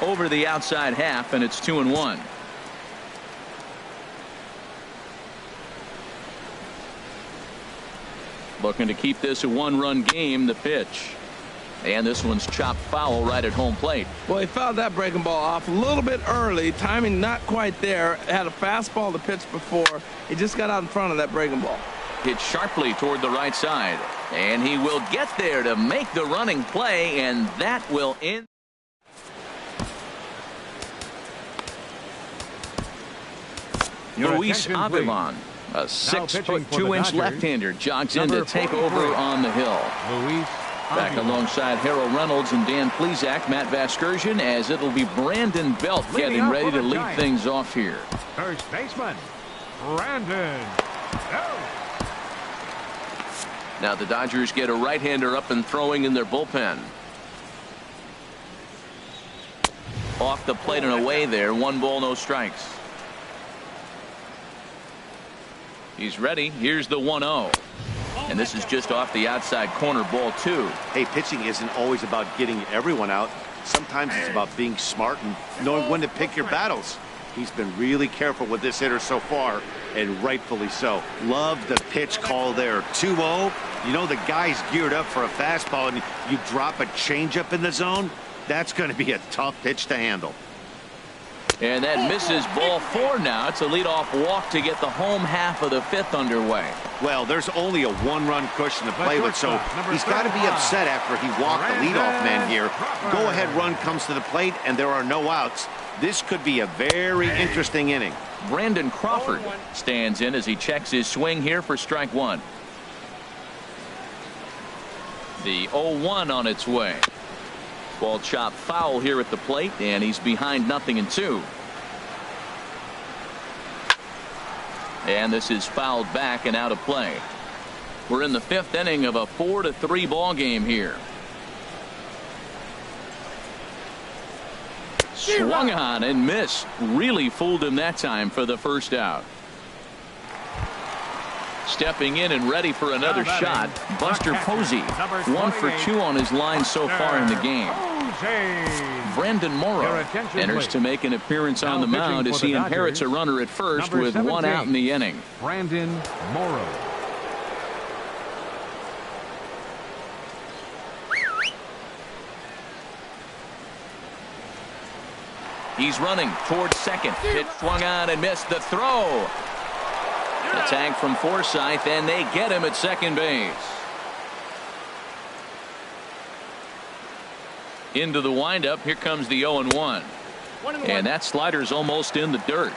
Over the outside half, and it's 2-1. Looking to keep this a 1-run game. The pitch. And this one's chopped foul right at home plate. Well, he fouled that breaking ball off a little bit early. Timing not quite there. Had a fastball to pitch before. He just got out in front of that breaking ball. Hit sharply toward the right side. And he will get there to make the running play, and that will end. Luis Avilan, a 6'2" left-hander, jogs in to take over on the hill. Back alongside Harold Reynolds and Dan Plesac, Matt Vasgersian, as it'll be Brandon Belt getting ready to lead things off here. First baseman, Brandon Belt. Now the Dodgers get a right-hander up and throwing in their bullpen. Off the plate and away there. 1 ball, no strikes. He's ready. Here's the 1-0. And this is just off the outside corner, ball 2. Hey, pitching isn't always about getting everyone out. Sometimes it's about being smart and knowing when to pick your battles. He's been really careful with this hitter so far, and rightfully so. Love the pitch call there. 2-0. You know the guy's geared up for a fastball, and you drop a changeup in the zone. That's going to be a tough pitch to handle. And that misses, ball 4 now. It's a leadoff walk to get the home half of the 5th underway. Well, there's only a 1-run cushion to play with, so he's got to be upset after he walked the leadoff man here. Go-ahead run comes to the plate, and there are no outs. This could be a very interesting inning. Brandon Crawford stands in as he checks his swing here for strike 1. The 0-1 on its way. Ball chopped foul here at the plate, and he's behind 0-2. And this is fouled back and out of play. We're in the 5th inning of a 4-3 ball game here. Swung on and missed. Really fooled him that time for the first out. Stepping in and ready for another shot, Buster Posey. 1 for 2 on his line so far in the game. Brandon Morrow enters to make an appearance on the mound as he inherits a runner at first with 1 out in the inning. Brandon Morrow. He's running towards second. Pitch swung on and missed. The throw. The tag from Forsythe, and they get him at second base. Into the windup. Here comes the 0-1. And that slider's almost in the dirt.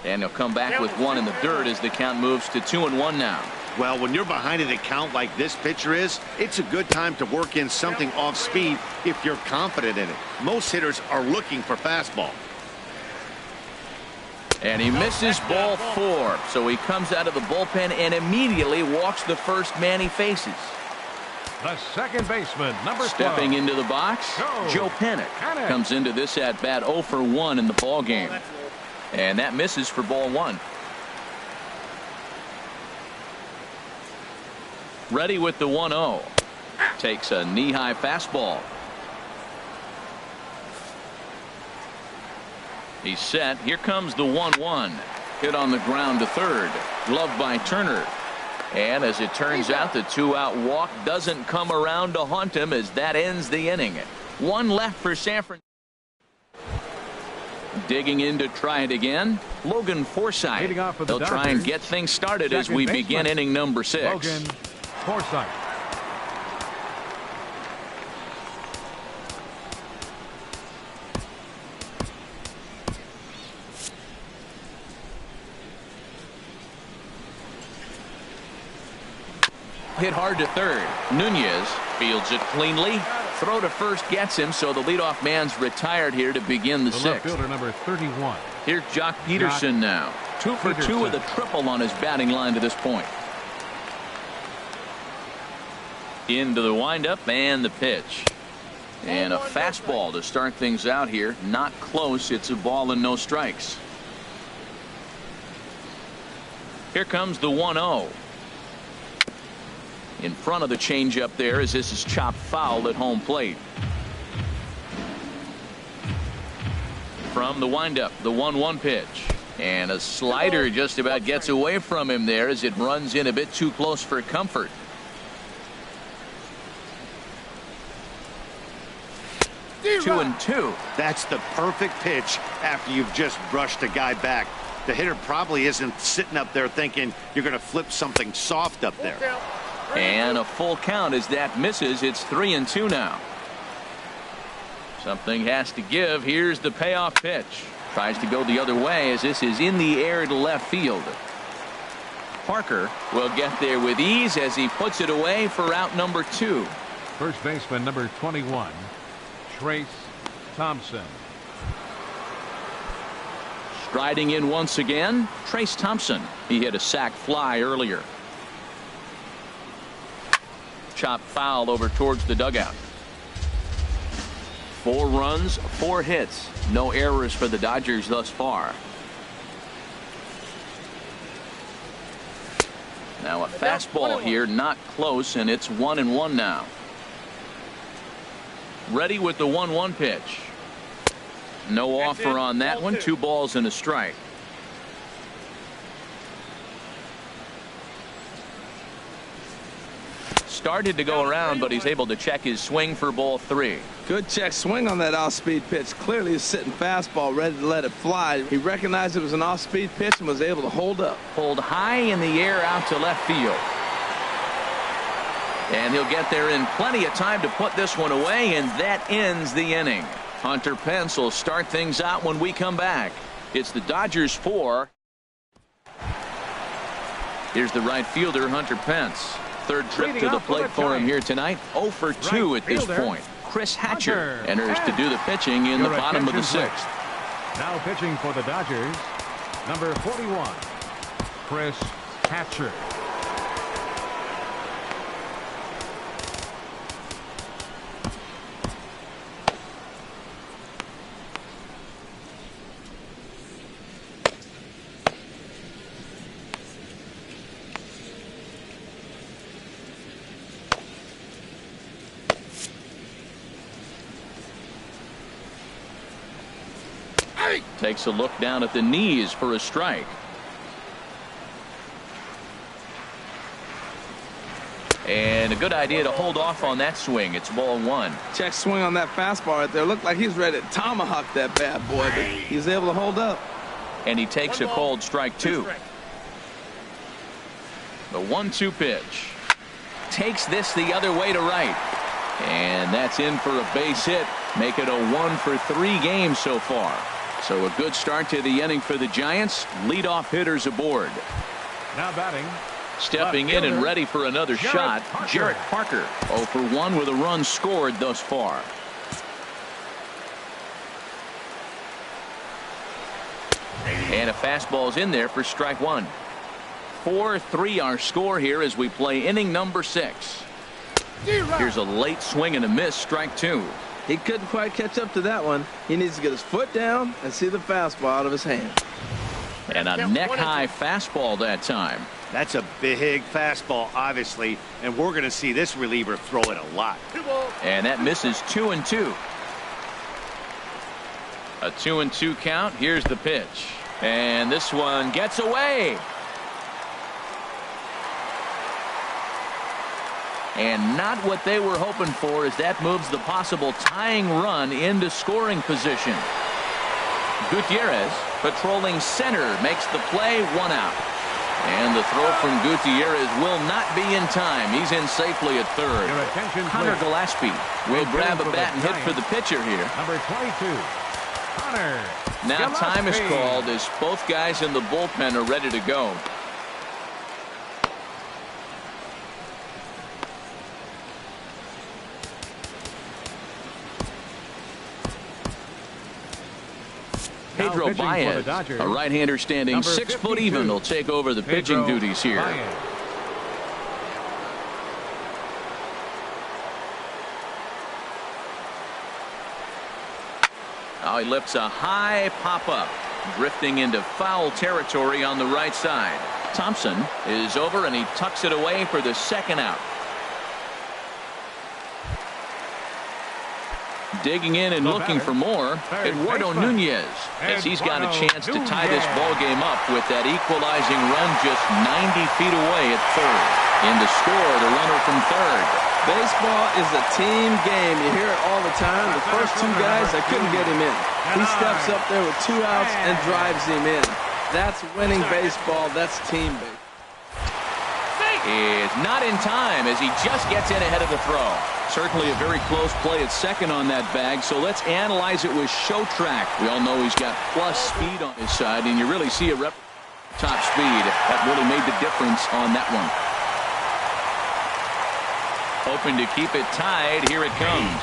And he'll come back with 1 in the dirt as the count moves to 2-1 now. Well, when you're behind an account like this pitcher is, it's a good time to work in something off speed if you're confident in it. Most hitters are looking for fastball. And he misses, ball 4. So he comes out of the bullpen and immediately walks the first man he faces. The second baseman, number 12. Stepping into the box, Joe Panik comes into this at bat 0 for 1 in the ball game. And that misses for ball 1. Ready with the 1-0. Takes a knee-high fastball. He's set. Here comes the 1-1. Hit on the ground to third. Gloved by Turner. And as it turns out, the 2-out walk doesn't come around to haunt him as that ends the inning. 1 left for San Francisco. Digging in to try it again, Logan Forsythe. They'll try and get things started as we begin inning number 6. Logan Forsythe. Hit hard to third. Nunez fields it cleanly. Throw to first gets him, so the leadoff man's retired here to begin the 6th. Left fielder number 31. Here's Jock Peterson now. 2 for 2 with a triple on his batting line to this point. Into the windup and the pitch. And a fastball to start things out here. Not close. It's a ball and no strikes. Here comes the 1-0. In front of the changeup there as this is chopped foul at home plate. From the windup, the 1-1 pitch. And a slider just about gets away from him there as it runs in a bit too close for comfort. Two and 2. That's the perfect pitch after you've just brushed a guy back. The hitter probably isn't sitting up there thinking you're going to flip something soft up there. And a full count as that misses. It's 3 and 2 now. Something has to give. Here's the payoff pitch. Tries to go the other way as this is in the air to left field. Parker will get there with ease as he puts it away for out number 2. First baseman number 21, Trace Thompson. Striding in once again, Trace Thompson. He hit a sac fly earlier. Chop foul over towards the dugout. 4 runs, 4 hits. No errors for the Dodgers thus far. Now a fastball here, not close, and it's 1-1 now. Ready with the 1-1 pitch. No offer on that one. 2 balls and a strike. Started to go around, but he's able to check his swing for ball 3. Good check swing on that off-speed pitch. Clearly a sitting fastball ready to let it fly. He recognized it was an off-speed pitch and was able to hold up. Pulled high in the air out to left field. And he'll get there in plenty of time to put this one away, and that ends the inning. Hunter Pence will start things out when we come back. It's the Dodgers 4. Here's the right fielder, Hunter Pence. Third trip to the plate for him here tonight. 0 for 2 at this point. Chris Hatcher enters to do the pitching in the bottom of the 6th. Now pitching for the Dodgers, number 41, Chris Hatcher. Takes a look down at the knees for a strike. And a good idea to hold off on that swing. It's ball 1. Check swing on that fastball right there. Looked like he's ready to tomahawk that bad boy, but he's able to hold up. And he takes a cold strike 2. The 1-2 pitch. Takes this the other way to right. And that's in for a base hit. Make it a 1 for 3 games so far. So a good start to the inning for the Giants. Leadoff hitters aboard. Now batting. Stepping in and ready for another shot, Jarrett Parker. 0 for 1 with a run scored thus far. And a fastball's in there for strike 1. 4-3 our score here as we play inning number 6. Here's a late swing and a miss, strike 2. He couldn't quite catch up to that one. He needs to get his foot down and see the fastball out of his hand. And a neck-high fastball that time. That's a big fastball, obviously, and we're going to see this reliever throw it a lot. And that misses 2-2. A 2-2 count. Here's the pitch. And this one gets away. And not what they were hoping for, as that moves the possible tying run into scoring position. Gutierrez patrolling center makes the play, 1 out. And the throw from Gutierrez will not be in time. He's in safely at third. Connor Gillespie will grab a bat and hit for the pitcher here. Number 22, Connor. Now time is called as both guys in the bullpen are ready to go. Pedro Baez, a right-hander standing 6 foot even, will take over the pitching duties here. Now he lifts a high pop-up, drifting into foul territory on the right side. Thompson is over, and he tucks it away for the 2nd out. Digging in and looking for more, Eduardo Nunez, as he's got a chance to tie this ball game up with that equalizing run just 90 feet away at third. In to score, the runner from third. Baseball is a team game. You hear it all the time. The first 2 guys, they couldn't get him in. He steps up there with 2 outs and drives him in. That's winning baseball. That's team baseball. Is not in time as he just gets in ahead of the throw. Certainly a very close play at second on that bag, so let's analyze it with show track. We all know he's got plus speed on his side, and you really see a top speed. That really made the difference on that one. Hoping to keep it tied. Here it comes.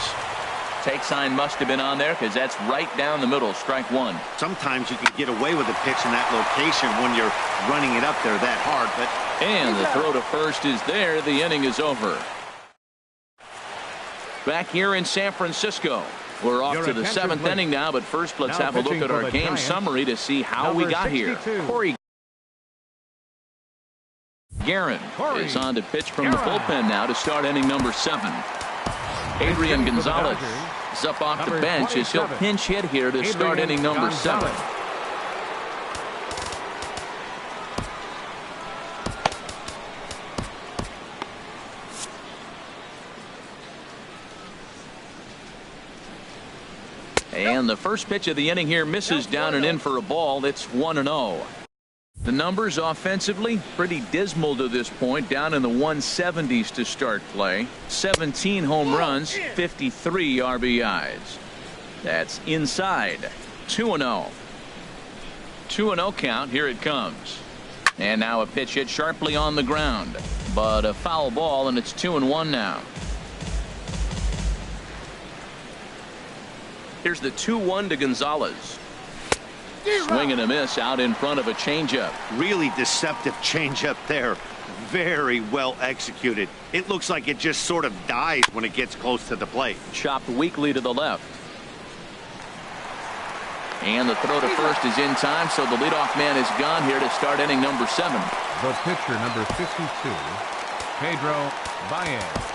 Take sign must have been on there because that's right down the middle. Strike 1. Sometimes you can get away with a pitch in that location when you're running it up there that hard. And the throw to first is there. The inning is over. back here in San Francisco. We're off to the 7th inning now, but first let's have a look at our game summary to see how we got here. Corey Guerin is on to pitch from the bullpen now to start inning number 7. Adrian Gonzalez is up off the bench as he'll pinch hit here to start inning number 7. And the first pitch of the inning here misses down and in for a ball. It's 1-0. The numbers offensively pretty dismal to this point, down in the 170s to start play. 17 home runs, 53 RBIs. That's inside. 2-0. 2-0 count. Here it comes. And now a pitch hit sharply on the ground, but a foul ball, and it's 2-1 now. Here's the 2-1 to Gonzalez. Swing and a miss out in front of a changeup. Really deceptive changeup there. Very well executed. It looks like it just sort of dies when it gets close to the plate. Chopped weakly to the left. And the throw to first is in time, so the leadoff man is gone here to start inning number 7. The pitcher, number 52, Pedro Baez.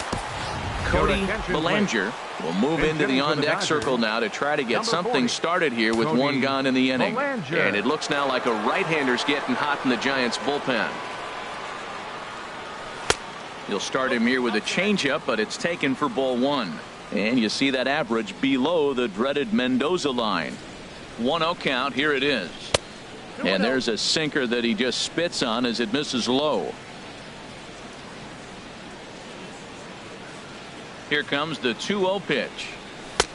Cody Bellinger will move into the on-deck circle now to try to get something started here with one gone in the inning. And it looks now like a right-hander's getting hot in the Giants' bullpen. He'll start him here with a changeup, but it's taken for ball 1. And you see that average below the dreaded Mendoza line. 1-0 count. Here it is. And there's a sinker that he just spits on as it misses low. Here comes the 2-0 pitch.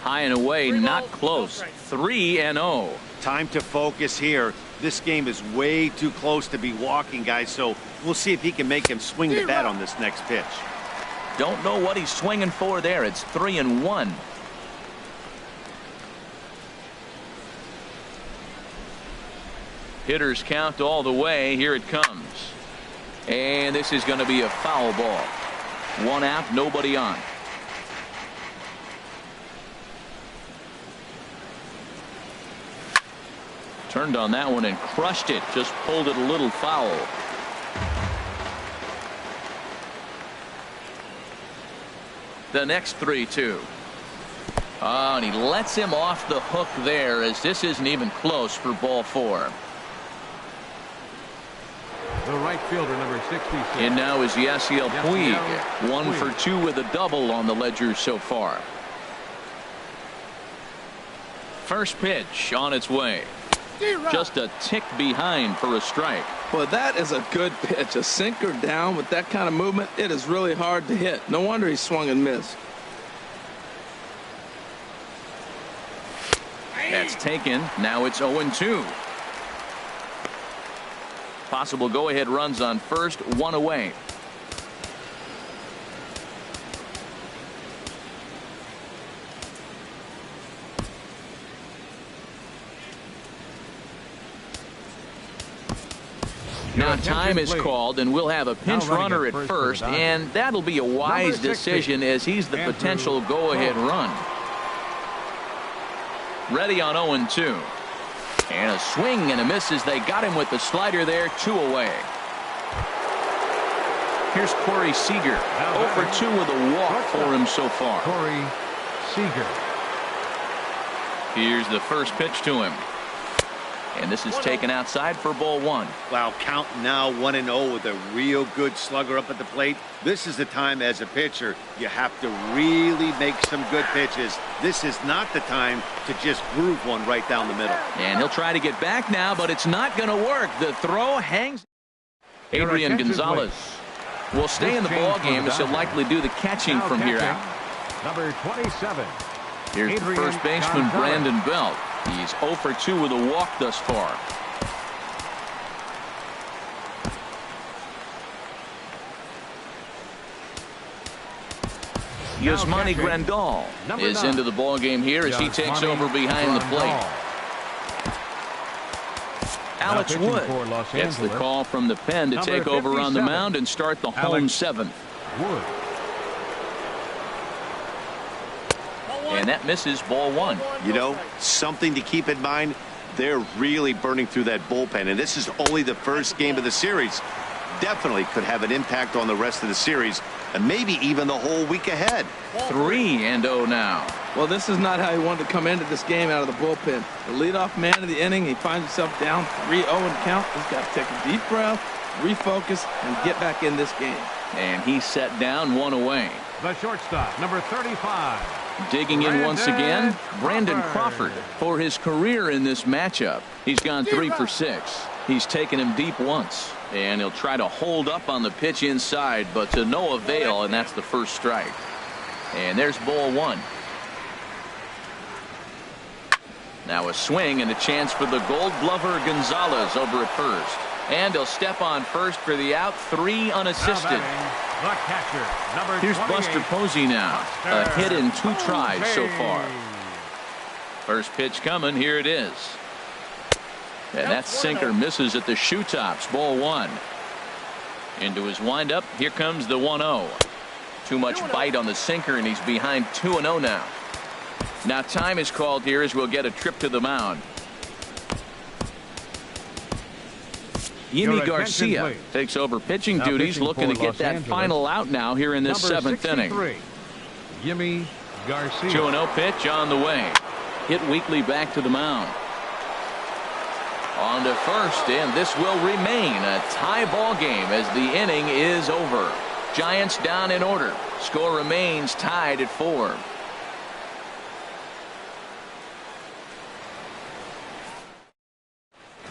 High and away, not close. 3-0. Time to focus here. This game is way too close to be walking, guys, so we'll see if he can make him swing the bat on this next pitch. Don't know what he's swinging for there. It's 3-1. Hitters count all the way. Here it comes. And this is going to be a foul ball. 1 out, nobody on. Turned on that one and crushed it. Just pulled it a little foul. The next 3-2. Oh, and he lets him off the hook there as this isn't even close for ball 4. The right fielder, number 66. And now is Yasiel Puig. 1 for 2 with a double on the ledger so far. First pitch on its way. Just a tick behind for a strike. Well, that is a good pitch. A sinker down with that kind of movement, it is really hard to hit. No wonder he swung and missed. That's taken. Now it's 0-2. Possible go-ahead runs on first, 1 away. Now time is called, and we'll have a pinch runner at first, and that'll be a wise decision as he's the potential go-ahead run. Ready on 0-2. And a swing and a miss as they got him with the slider there. 2 away. Here's Corey Seager. 0 for 2 with a walk for him so far. Corey Seager. Here's the first pitch to him. And this is taken outside for ball 1. Wow, count now 1-0 with a real good slugger up at the plate. This is the time as a pitcher you have to really make some good pitches. This is not the time to just groove one right down the middle. And he'll try to get back now, but it's not going to work. The throw hangs. Adrian Gonzalez will stay in the ball game as he'll likely do the catching from here out. Number 27. Here's the first baseman, Brandon Belt. He's 0 for 2 with a walk thus far. Yasmani Grandal is into the ball game here as he takes over behind the plate. Alex Wood gets the call from the pen to take over on the mound and start the home 7th. Wood. And that misses ball one. You know, something to keep in mind, they're really burning through that bullpen, and this is only the first game of the series. Definitely could have an impact on the rest of the series, and maybe even the whole week ahead. 3-0 now. Well, this is not how he wanted to come into this game out of the bullpen. The leadoff man of the inning, he finds himself down 3-0 in count. He's got to take a deep breath, refocus, and get back in this game. And he's set down, one away. The shortstop, number 35. Digging in once again, Brandon Crawford for his career in this matchup. He's gone 3 for 6. He's taken him deep once, and he'll try to hold up on the pitch inside, but to no avail, and that's the first strike. And there's ball one. Now a swing and a chance for the Gold Glover Gonzalez over at first. And he'll step on first for the out, 3 unassisted. The catcher, number Here's 28. Buster Posey now. A hit in 2 tries so far. First pitch coming. Here it is. And that sinker misses at the shoe tops. Ball one. Into his windup. Here comes the 1-0. Too much bite on the sinker, and he's behind 2-0 now. Now time is called here as we'll get a trip to the mound. Yimi Garcia takes over pitching duties, looking to get that final out now here in this 7th inning. Yimi Garcia. 2-0 pitch on the way. Hit weakly back to the mound. On to first, and this will remain a tie ball game as the inning is over. Giants down in order. Score remains tied at 4.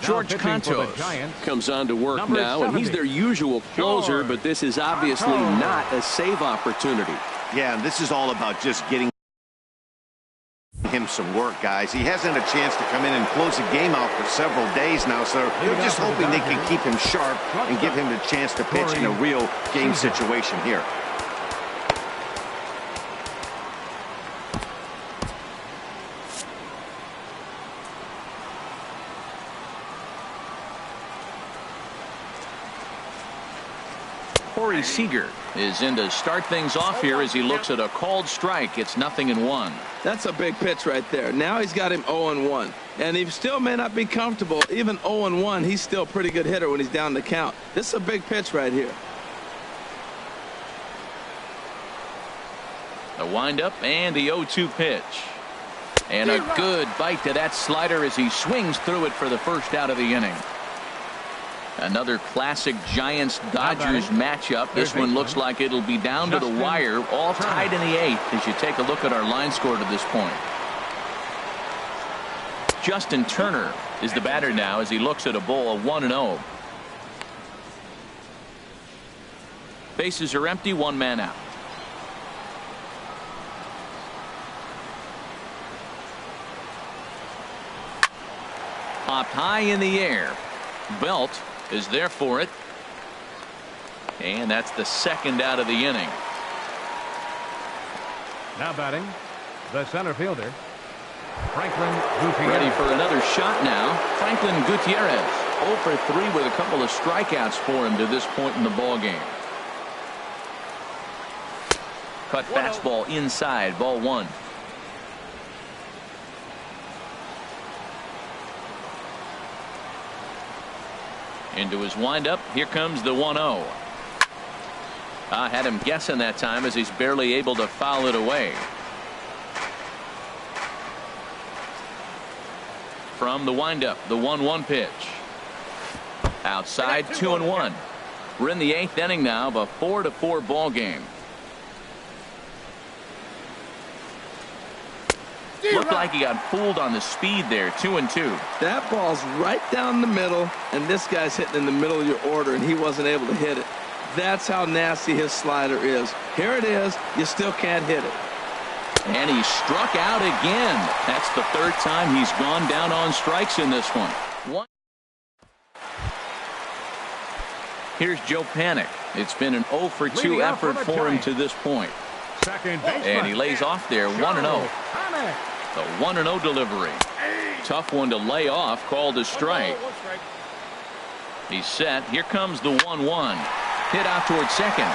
George Contos comes on to work Number now, and he's 70. their usual closer, George but this is obviously Contos. not a save opportunity. Yeah, and this is all about just getting him some work, guys. He hasn't had a chance to come in and close the game out for several days now, so they're just hoping they can keep him sharp and give him the chance to pitch in a real game situation here. Corey Seager is in to start things off here as he looks at a called strike. It's 0-1. That's a big pitch right there. Now he's got him 0-1. And he still may not be comfortable. Even 0-1, he's still a pretty good hitter when he's down the count. This is a big pitch right here. The windup and the 0-2 pitch. And a good bite to that slider as he swings through it for the first out of the inning. Another classic Giants-Dodgers matchup. This one looks like it'll be down to the wire, all tied in the 8th as you take a look at our line score to this point. Justin Turner is the batter now as he looks at a ball of 1-0. Bases are empty, 1 man out. Popped high in the air. Belt is there for it. And that's the 2nd out of the inning. Now batting, the center fielder, Franklin Gutierrez. Ready for another shot now. Franklin Gutierrez 0 for 3 with a couple of strikeouts for him to this point in the ball game. Cut fastball inside, ball 1. Into his windup. Here comes the 1-0. I had him guessing that time as he's barely able to foul it away. From the windup, the 1-1 pitch. Outside, 2-1. We're in the 8th inning now of a 4-4 ball game. Looked like he got fooled on the speed there. 2-2. That ball's right down the middle, and this guy's hitting in the middle of your order, and he wasn't able to hit it. That's how nasty his slider is. Here it is. You still can't hit it. And he struck out again. That's the 3rd time he's gone down on strikes in this one. Here's Joe Panik. It's been an 0 for 2 effort for him to this point. And he lays off there. 1-0. The 1-0 delivery. Tough one to lay off, called a strike. He's set. Here comes the 1-1. Hit out towards second.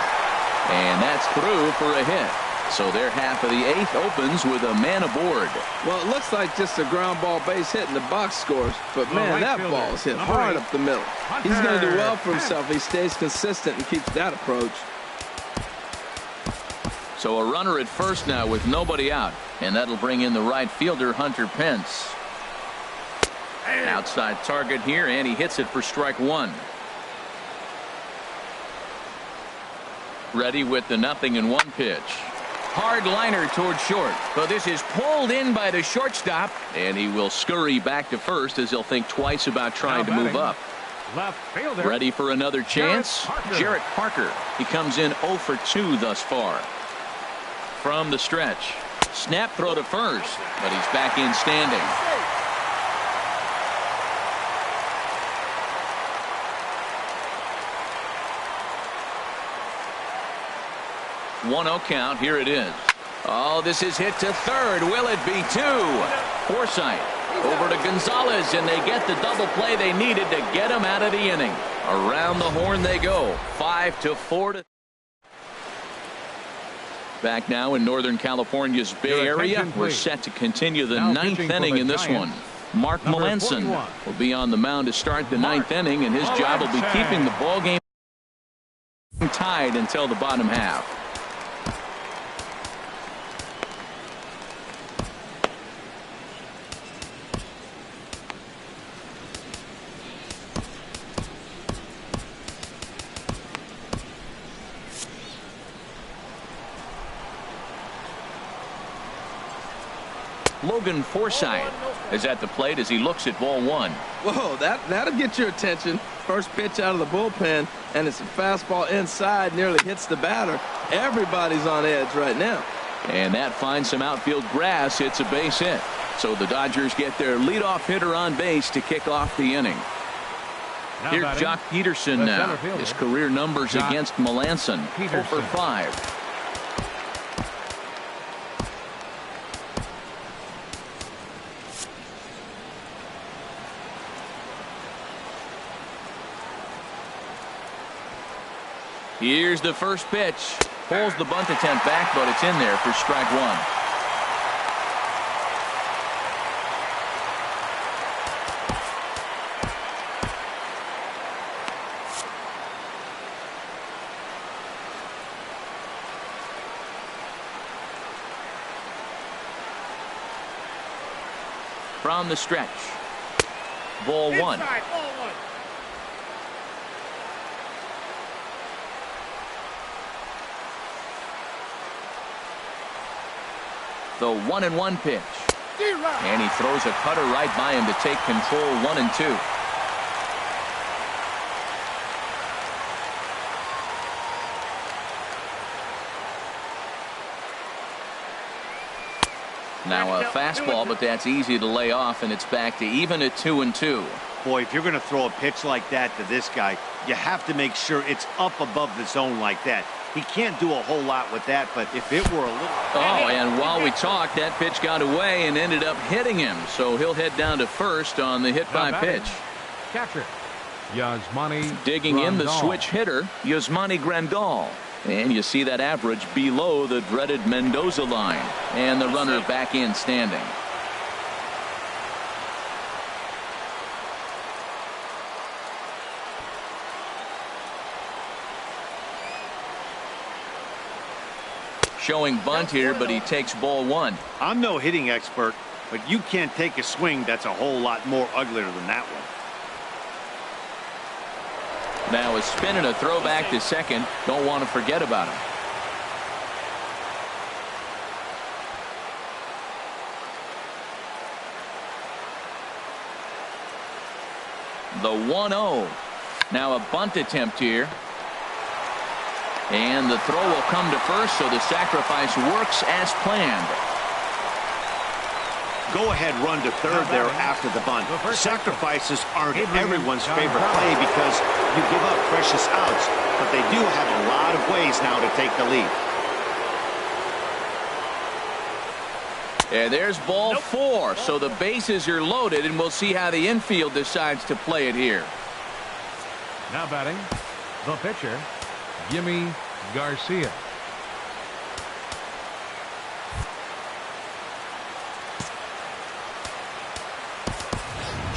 And that's through for a hit. So their half of the eighth opens with a man aboard. Well, it looks like just a ground ball base hit in the box scores, but man, that ball is hit hard up the middle. He's going to do well for himself if he stays consistent and keeps that approach. So a runner at first now with nobody out, and that'll bring in the right fielder, Hunter Pence. Outside target here, and he hits it for strike one. Ready with the 0-1 pitch. Hard liner toward short, but this is pulled in by the shortstop, and he will scurry back to first as he'll think twice about trying to move up. Left fielder. Ready for another chance? Jarrett Parker. He comes in 0 for 2 thus far. From the stretch. Snap throw to first, but he's back in standing. One-0 count. Here it is. Oh, this is hit to third. Will it be 2? Forsythe over to Gonzalez, and they get the double play they needed to get him out of the inning. Around the horn they go. 5-4. Back now in Northern California's Bay Area. We're set to continue the ninth inning in this one. Mark Melanson will be on the mound to start the ninth inning, and his job will be keeping the ball game tied until the bottom half. Logan Forsythe is at the plate as he looks at ball one. Whoa, that'll get your attention. First pitch out of the bullpen, and it's a fastball inside, nearly hits the batter. Everybody's on edge right now. And that finds some outfield grass. It's a base hit. So the Dodgers get their leadoff hitter on base to kick off the inning. Here's Jock Peterson now. His career numbers against Melanson. 0 for 5. Here's the first pitch. Pulls the bunt attempt back, but it's in there for strike one. From the stretch. Ball one. The 1-1 pitch. And he throws a cutter right by him to take control. 1-2. Now a fastball, but that's easy to lay off, and it's back to even at 2-2. Boy, if you're going to throw a pitch like that to this guy, you have to make sure it's up above the zone like that. He can't do a whole lot with that, but if it were a little... Oh, and while we talked, that pitch got away and ended up hitting him. So he'll head down to first on the hit by pitch. Catcher, Yasmani digging in the Grandal. switch hitter, Yasmani Grandal. And you see that average below the dreaded Mendoza line. And the runner back in standing. Showing bunt here, but he takes ball one. I'm no hitting expert, but you can't take a swing that's a whole lot more uglier than that one. Now a spin and a throw back to second. Don't want to forget about him. The 1-0. Now a bunt attempt here. And the throw will come to first, so the sacrifice works as planned. Go-ahead run to third there after the bunt. Sacrifices aren't everyone's favorite play because you give up precious outs, but they do have a lot of ways now to take the lead. And there's ball 4, so the bases are loaded, and we'll see how the infield decides to play it here. Now batting, the pitcher, Jimmy Garcia.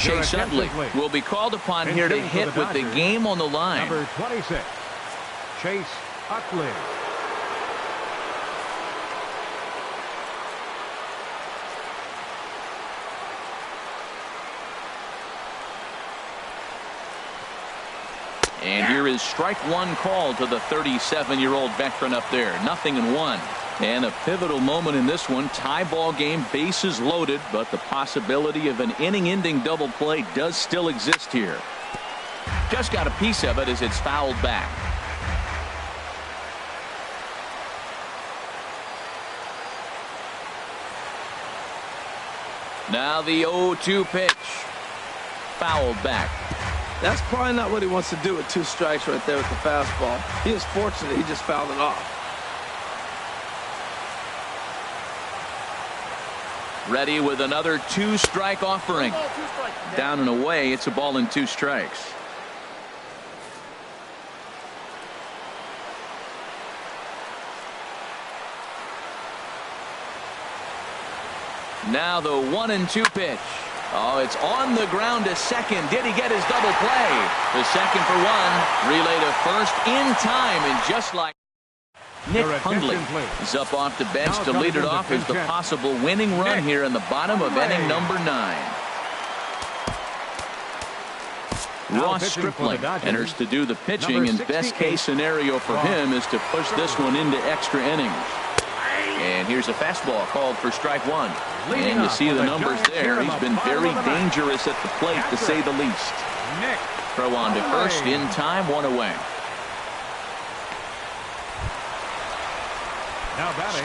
Chase Utley will be called upon here to hit with the game on the line. Number 26, Chase Utley. And here is strike one call to the 37-year-old veteran up there. 0-1. And a pivotal moment in this one. Tie ball game, bases loaded, but the possibility of an inning-ending double play does still exist here. Just got a piece of it as it's fouled back. Now the 0-2 pitch. Fouled back. That's probably not what he wants to do with 2 strikes right there with the fastball. He was fortunate he just fouled it off. Ready with another 2-strike offering. Down and away, it's a ball and 2 strikes. Now the 1-2 pitch. Oh, it's on the ground to second. Did he get his double play? The second for 1. Relay to first in time, and just like Nick Hundley is up off the bench to lead it off as the possible winning run here in the bottom of inning number 9. Ross Stripling enters to do the pitching, and best case scenario for him is to push this one into extra innings. And here's a fastball called for strike 1. And you see the numbers there. He's been very dangerous at the plate, to say the least. Throw on to first in time, 1 away.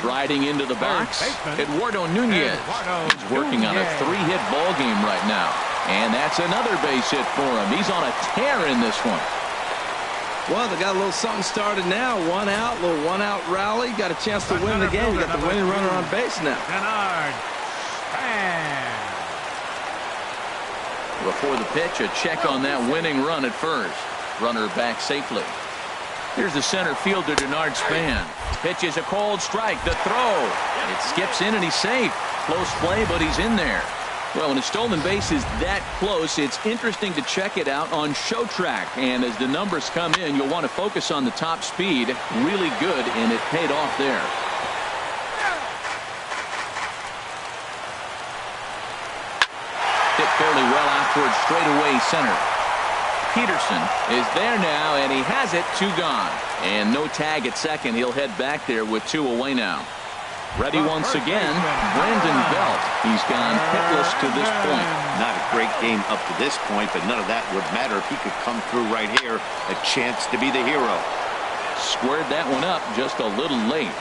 Striding into the box, Eduardo Nunez. He's working on a 3-hit ball game right now. And that's another base hit for him. He's on a tear in this one. Well, they got a little something started now. 1 out, little 1-out rally. Got a chance to win the game. You got the winning runner on base now. Before the pitch, a check on that winning run at first. Runner back safely. Here's the center fielder, Denard Span. Pitch is a cold strike. The throw. It skips in and he's safe. Close play, but he's in there. Well, when a stolen base is that close, it's interesting to check it out on Show Track. And as the numbers come in, you'll want to focus on the top speed. Really good, and it paid off there. Hit fairly well out towards straightaway center. Peterson is there now, and he has it. 2 gone. And no tag at second. He'll head back there with 2 away now. Ready once again, Brandon Belt. He's gone hitless to this point. Not a great game up to this point, but none of that would matter if he could come through right here. A chance to be the hero. Squared that one up just a little late.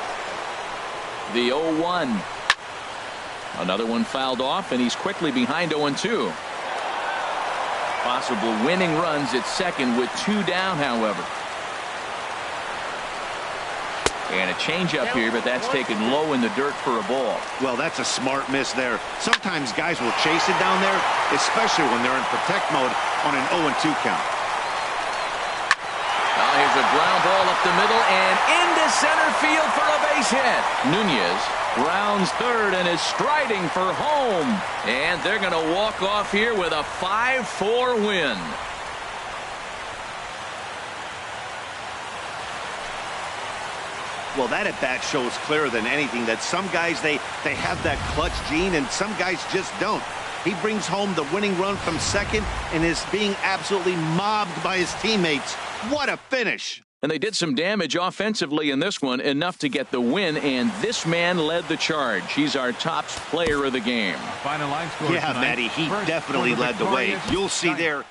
The 0-1. Another one fouled off, and he's quickly behind 0-2. Possible winning runs at second with 2 down, however. And a changeup here, but that's taken low in the dirt for a ball. Well, that's a smart miss there. Sometimes guys will chase it down there, especially when they're in protect mode on an 0-2 count. Here's a ground ball up the middle and into center field for a base hit. Nunez rounds third and is striding for home. And they're going to walk off here with a 5-4 win. Well, that at-bat shows clearer than anything that some guys, they have that clutch gene and some guys just don't. He brings home the winning run from second and is being absolutely mobbed by his teammates. What a finish. And they did some damage offensively in this one, enough to get the win, and this man led the charge. He's our top player of the game. Final line score yeah, Matty, he definitely led the way. You'll see there.